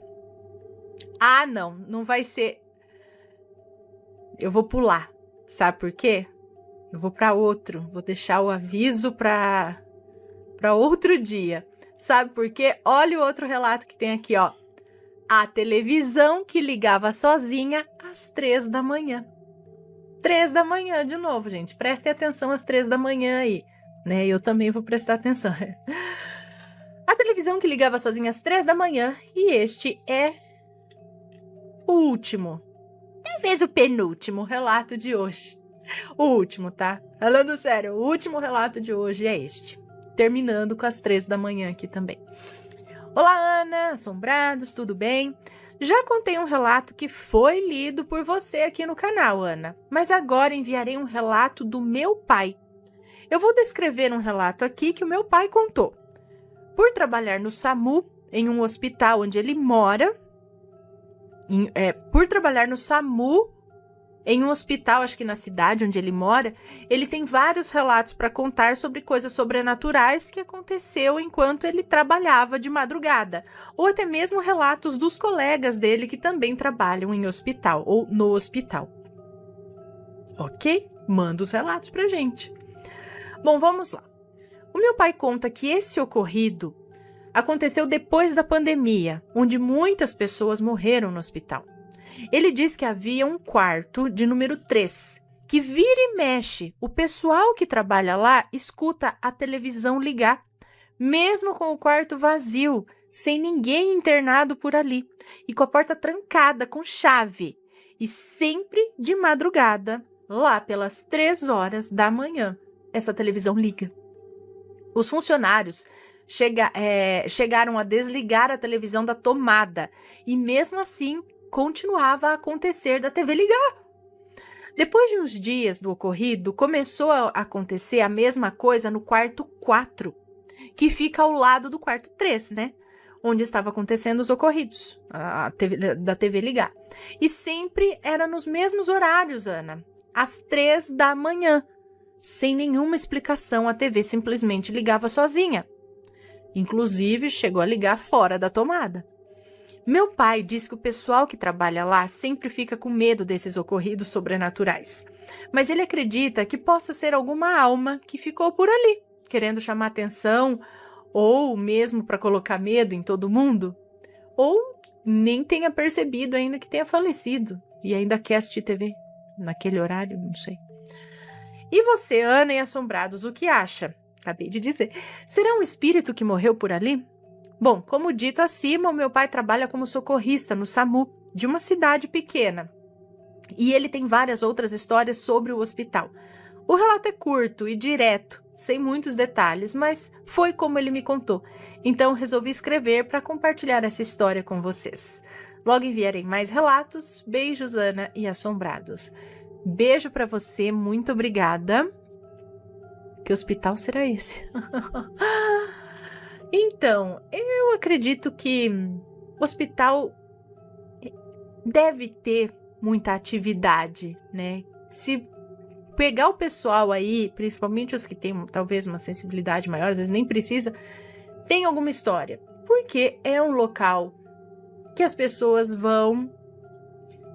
Não vai ser. Eu vou pular. Sabe por quê? Eu vou para outro. Vou deixar o aviso para outro dia. Sabe por quê? Olha o outro relato que tem aqui, ó. A televisão que ligava sozinha às 3 da manhã. 3 da manhã de novo, gente. Prestem atenção às 3 da manhã aí, né? Eu também vou prestar atenção. A televisão que ligava sozinha às 3 da manhã, e este é o último, talvez o penúltimo relato de hoje. O último, tá? Falando sério, o último relato de hoje é este. Terminando com as 3 da manhã aqui também. Olá, Ana, assombrados, tudo bem? Já contei um relato que foi lido por você aqui no canal, Ana, mas agora enviarei um relato do meu pai. Eu vou descrever um relato aqui que o meu pai contou. Por trabalhar no SAMU, em um hospital onde ele mora, por trabalhar no SAMU, em um hospital, acho que na cidade onde ele mora, ele tem vários relatos para contar sobre coisas sobrenaturais que aconteceu enquanto ele trabalhava de madrugada, ou até mesmo relatos dos colegas dele que também trabalham em hospital ou no hospital. Ok? Manda os relatos pra gente. Bom, vamos lá. O meu pai conta que esse ocorrido aconteceu depois da pandemia, onde muitas pessoas morreram no hospital. Ele diz que havia um quarto de número 3, que vira e mexe. O pessoal que trabalha lá escuta a televisão ligar, mesmo com o quarto vazio, sem ninguém internado por ali, e com a porta trancada com chave. E sempre de madrugada, lá pelas 3 horas da manhã, essa televisão liga. Os funcionários chegaram a desligar a televisão da tomada, e mesmo assim continuava a acontecer da TV ligar. Depois de uns dias do ocorrido, começou a acontecer a mesma coisa no quarto 4, que fica ao lado do quarto 3, né? Onde estavam acontecendo os ocorridos da TV ligar. E sempre era nos mesmos horários, Ana, às 3 da manhã. Sem nenhuma explicação, a TV simplesmente ligava sozinha. Inclusive, chegou a ligar fora da tomada. Meu pai diz que o pessoal que trabalha lá sempre fica com medo desses ocorridos sobrenaturais. Mas ele acredita que possa ser alguma alma que ficou por ali, querendo chamar atenção, ou mesmo para colocar medo em todo mundo. Ou nem tenha percebido ainda que tenha falecido e ainda quer assistir TV naquele horário, não sei. E você, Ana e Assombrados, o que acha? Acabei de dizer. Será um espírito que morreu por ali? Bom, como dito acima, o meu pai trabalha como socorrista no SAMU de uma cidade pequena. E ele tem várias outras histórias sobre o hospital. O relato é curto e direto, sem muitos detalhes, mas foi como ele me contou. Então resolvi escrever para compartilhar essa história com vocês. Logo enviarei mais relatos. Beijos, Ana e Assombrados. Beijo para você, muito obrigada. Que hospital será esse? Então, eu acredito que o hospital deve ter muita atividade, né? Se pegar o pessoal aí, principalmente os que têm talvez uma sensibilidade maior, às vezes nem precisa, tem alguma história. Porque é um local que as pessoas vão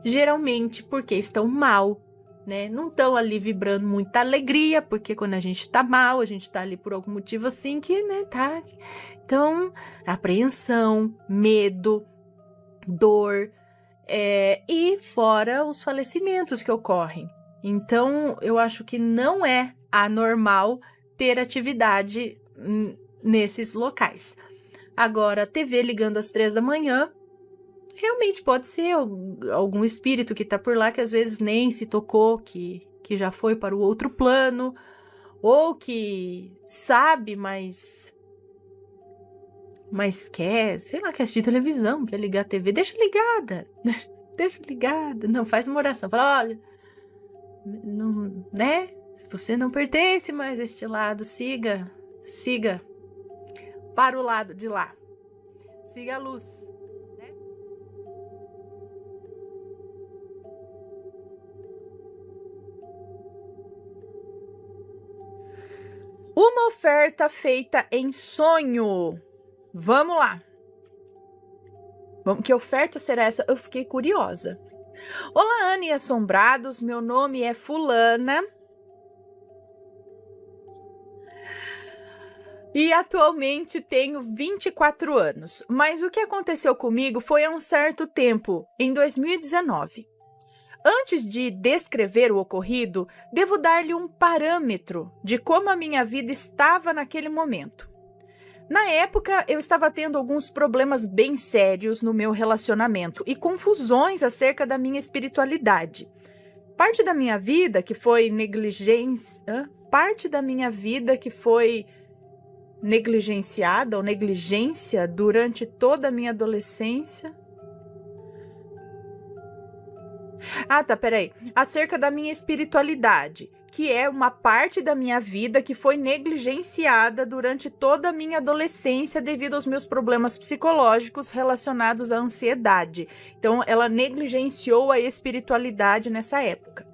geralmente porque estão mal, né? Não estão ali vibrando muita alegria, porque quando a gente tá mal, a gente tá ali por algum motivo assim que, né, tá. Então, apreensão, medo, dor, e fora os falecimentos que ocorrem. Então, eu acho que não é anormal ter atividade nesses locais. Agora, TV ligando às 3 da manhã, realmente pode ser algum espírito que tá por lá que às vezes nem se tocou, que já foi para o outro plano, ou que sabe, mas quer, sei lá, quer assistir televisão, quer ligar a TV, deixa ligada, não, faz uma oração, fala, olha, não, né, você não pertence mais a este lado, siga para o lado de lá, siga a luz. Uma oferta feita em sonho. Vamos lá. Que oferta será essa? Eu fiquei curiosa. Olá, Ana e Assombrados. Meu nome é Fulana. E atualmente tenho 24 anos. Mas o que aconteceu comigo foi há um certo tempo, em 2019. Antes de descrever o ocorrido, devo dar-lhe um parâmetro de como a minha vida estava naquele momento. Na época, eu estava tendo alguns problemas bem sérios no meu relacionamento e confusões acerca da minha espiritualidade. Parte da minha vida que foi negligenciada ou negligência durante toda a minha adolescência. Peraí. Acerca da minha espiritualidade, que é uma parte da minha vida que foi negligenciada durante toda a minha adolescência devido aos meus problemas psicológicos relacionados à ansiedade. Então, ela negligenciou a espiritualidade nessa época.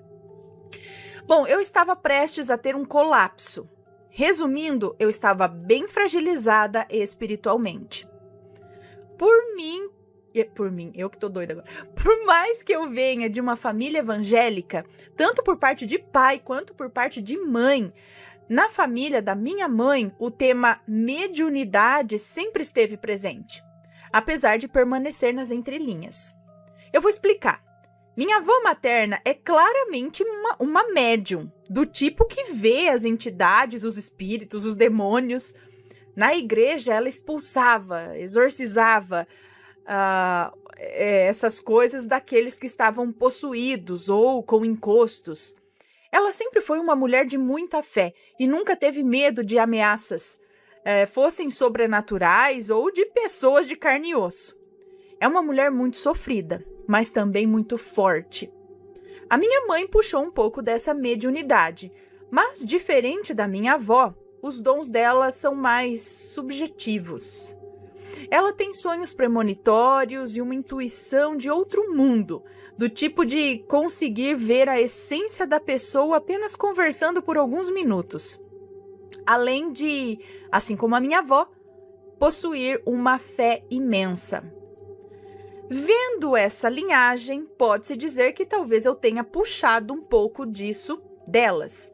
Bom, eu estava prestes a ter um colapso. Resumindo, eu estava bem fragilizada espiritualmente. Eu que tô doida agora. Por mais que eu venha de uma família evangélica, tanto por parte de pai quanto por parte de mãe, na família da minha mãe, o tema mediunidade sempre esteve presente, apesar de permanecer nas entrelinhas. Eu vou explicar. Minha avó materna é claramente uma médium, do tipo que vê as entidades, os espíritos, os demônios. Na igreja, ela expulsava, exorcizava essas coisas daqueles que estavam possuídos ou com encostos. Ela sempre foi uma mulher de muita fé e nunca teve medo de ameaças, fossem sobrenaturais ou de pessoas de carne e osso. É uma mulher muito sofrida, mas também muito forte. A minha mãe puxou um pouco dessa mediunidade, mas diferente da minha avó, os dons dela são mais subjetivos. Ela tem sonhos premonitórios e uma intuição de outro mundo, do tipo de conseguir ver a essência da pessoa apenas conversando por alguns minutos. Além de, assim como a minha avó, possuir uma fé imensa. Vendo essa linhagem, pode-se dizer que talvez eu tenha puxado um pouco disso delas.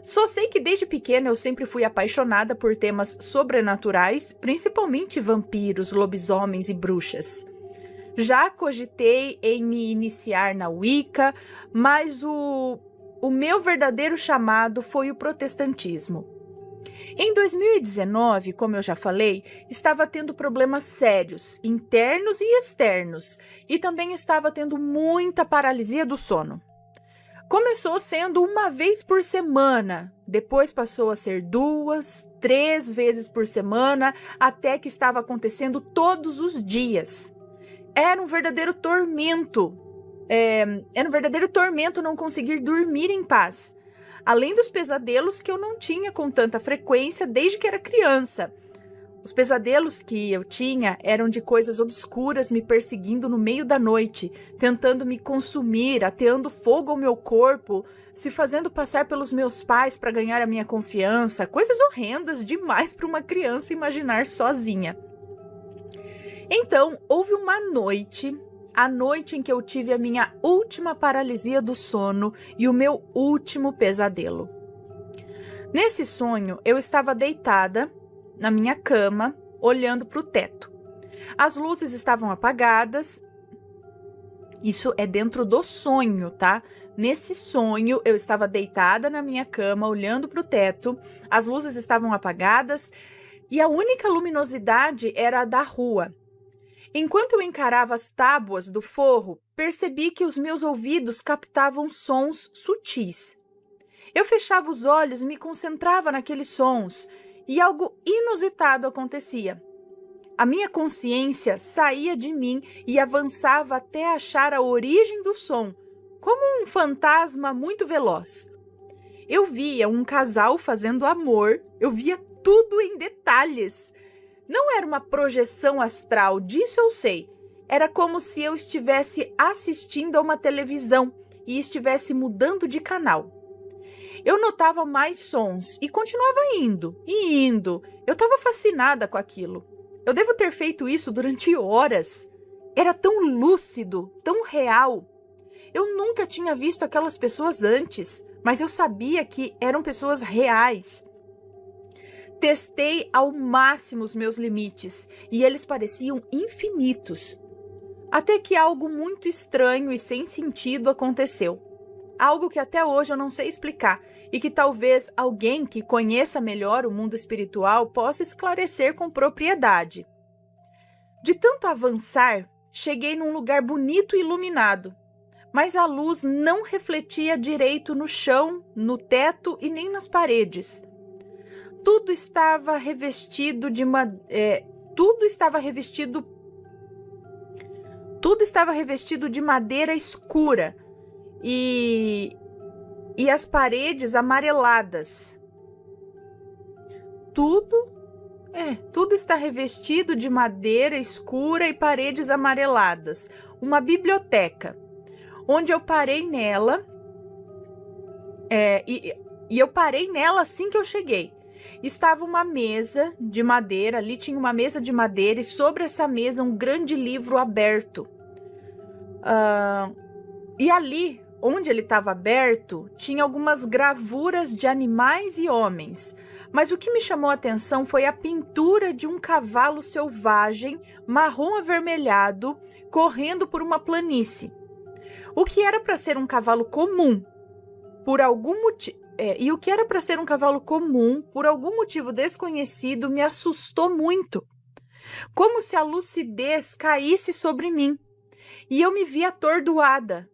Só sei que desde pequena eu sempre fui apaixonada por temas sobrenaturais, principalmente vampiros, lobisomens e bruxas. Já cogitei em me iniciar na Wicca, mas o meu verdadeiro chamado foi o protestantismo. Em 2019, como eu já falei, estava tendo problemas sérios, internos e externos, e também estava tendo muita paralisia do sono. Começou sendo uma vez por semana, depois passou a ser 2, 3 vezes por semana, até que estava acontecendo todos os dias. Era um verdadeiro tormento. Era um verdadeiro tormento não conseguir dormir em paz. Além dos pesadelos que eu não tinha com tanta frequência desde que era criança. Os pesadelos que eu tinha eram de coisas obscuras me perseguindo no meio da noite, tentando me consumir, ateando fogo ao meu corpo, se fazendo passar pelos meus pais para ganhar a minha confiança, coisas horrendas demais para uma criança imaginar sozinha. Então, houve uma noite, a noite em que eu tive a minha última paralisia do sono e o meu último pesadelo. Nesse sonho, eu estava deitada na minha cama, olhando para o teto. As luzes estavam apagadas. Isso é dentro do sonho, tá? Nesse sonho, eu estava deitada na minha cama, olhando para o teto. As luzes estavam apagadas e a única luminosidade era a da rua. Enquanto eu encarava as tábuas do forro, percebi que os meus ouvidos captavam sons sutis. Eu fechava os olhos e me concentrava naqueles sons, e algo inusitado acontecia. A minha consciência saía de mim e avançava até achar a origem do som, como um fantasma muito veloz. Eu via um casal fazendo amor, eu via tudo em detalhes. Não era uma projeção astral, disso eu sei. Era como se eu estivesse assistindo a uma televisão e estivesse mudando de canal. Eu notava mais sons e continuava indo e indo. Eu estava fascinada com aquilo. Eu devo ter feito isso durante horas. Era tão lúcido, tão real. Eu nunca tinha visto aquelas pessoas antes, mas eu sabia que eram pessoas reais. Testei ao máximo os meus limites e eles pareciam infinitos. Até que algo muito estranho e sem sentido aconteceu. Algo que até hoje eu não sei explicar e que talvez alguém que conheça melhor o mundo espiritual possa esclarecer com propriedade. De tanto avançar, cheguei num lugar bonito e iluminado, mas a luz não refletia direito no chão, no teto e nem nas paredes. Tudo estava revestido de madeira escura e e as paredes amareladas. Tudo está revestido de madeira escura e paredes amareladas. Uma biblioteca, onde eu parei nela, e eu parei nela assim que eu cheguei. Estava uma mesa de madeira, ali tinha uma mesa de madeira e sobre essa mesa um grande livro aberto. E ali, onde ele estava aberto, tinha algumas gravuras de animais e homens. Mas o que me chamou a atenção foi a pintura de um cavalo selvagem, marrom avermelhado, correndo por uma planície. O que era para ser um cavalo comum, por algum motivo... E o que era para ser um cavalo comum, por algum motivo desconhecido, me assustou muito. Como se a lucidez caísse sobre mim. E eu me vi atordoada.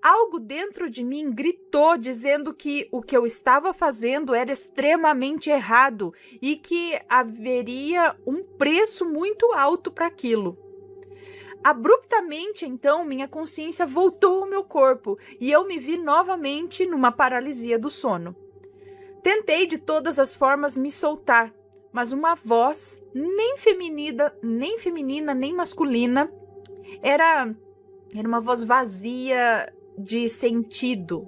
Algo dentro de mim gritou dizendo que o que eu estava fazendo era extremamente errado e que haveria um preço muito alto para aquilo. Abruptamente, então, minha consciência voltou ao meu corpo e eu me vi novamente numa paralisia do sono. Tentei de todas as formas me soltar, mas uma voz, nem feminina, nem masculina, era uma voz vazia de sentido.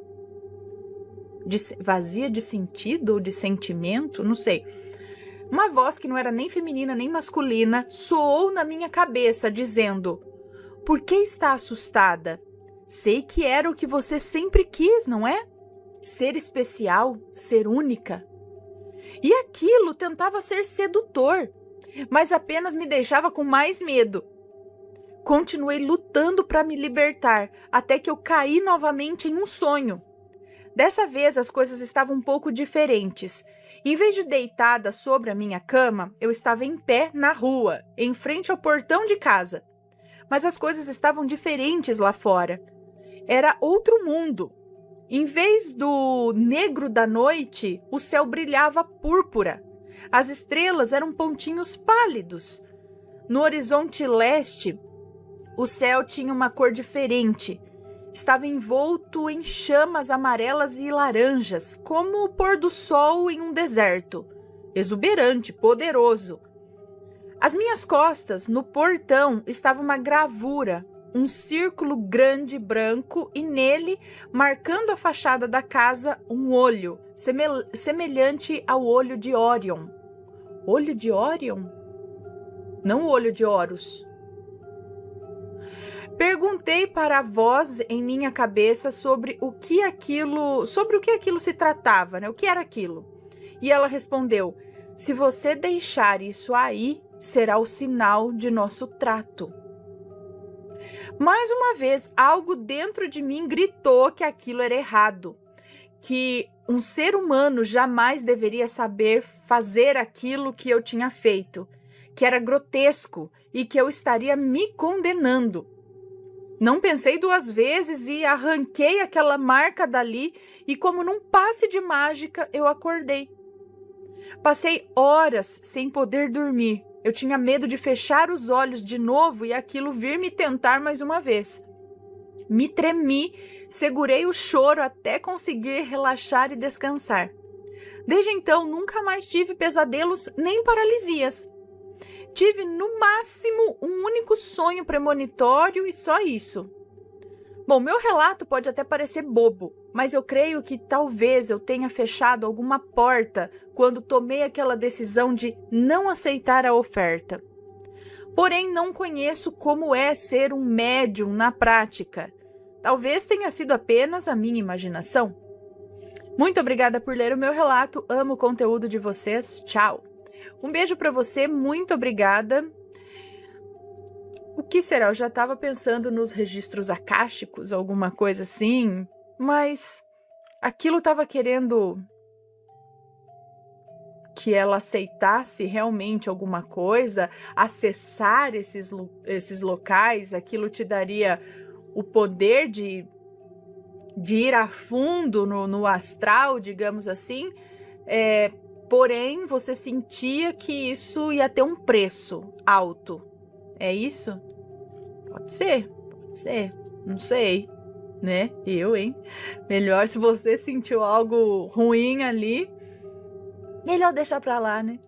Vazia de sentido ou de sentimento? Não sei. Uma voz que não era nem feminina nem masculina soou na minha cabeça, dizendo: "Por que está assustada? Sei que era o que você sempre quis, não é? Ser especial, ser única." E aquilo tentava ser sedutor, mas apenas me deixava com mais medo. Continuei lutando para me libertar, até que eu caí novamente em um sonho. Dessa vez as coisas estavam um pouco diferentes. Em vez de deitada sobre a minha cama, eu estava em pé na rua, em frente ao portão de casa. Mas as coisas estavam diferentes lá fora. Era outro mundo. Em vez do negro da noite, o céu brilhava púrpura. As estrelas eram pontinhos pálidos. No horizonte leste, o céu tinha uma cor diferente. Estava envolto em chamas amarelas e laranjas, como o pôr do sol em um deserto. Exuberante, poderoso. Às minhas costas, no portão, estava uma gravura, um círculo grande branco e nele, marcando a fachada da casa, um olho, semelhante ao olho de Órion. Olho de Órion? Não o olho de Horus. Perguntei para a voz em minha cabeça sobre o que aquilo se tratava, né? O que era aquilo? E ela respondeu: "Se você deixar isso aí, será o sinal de nosso trato." Mais uma vez, algo dentro de mim gritou que aquilo era errado, que um ser humano jamais deveria saber fazer aquilo que eu tinha feito, que era grotesco e que eu estaria me condenando. Não pensei duas vezes e arranquei aquela marca dali e, como num passe de mágica, eu acordei. Passei horas sem poder dormir. Eu tinha medo de fechar os olhos de novo e aquilo vir me tentar mais uma vez. Me tremi, segurei o choro até conseguir relaxar e descansar. Desde então, nunca mais tive pesadelos nem paralisias. Tive, no máximo, um único sonho premonitório e só isso. Bom, meu relato pode até parecer bobo, mas eu creio que talvez eu tenha fechado alguma porta quando tomei aquela decisão de não aceitar a oferta. Porém, não conheço como é ser um médium na prática. Talvez tenha sido apenas a minha imaginação. Muito obrigada por ler o meu relato, amo o conteúdo de vocês, tchau! Um beijo para você, muito obrigada. O que será? Eu já estava pensando nos registros akáshicos, alguma coisa assim, mas aquilo estava querendo que ela aceitasse realmente alguma coisa, acessar esses locais, aquilo te daria o poder de ir a fundo no astral, digamos assim, porém, você sentia que isso ia ter um preço alto. É isso? Pode ser, não sei. né? Hein? Melhor se você sentiu algo ruim ali, melhor deixar pra lá, né?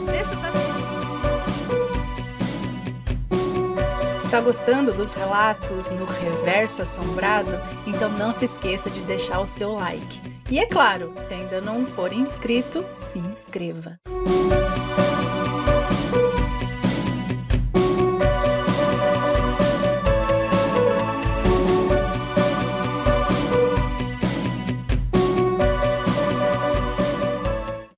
Deixa pra Está gostando dos relatos no Reverso Assombrado? Então não se esqueça de deixar o seu like. E é claro, se ainda não for inscrito, se inscreva.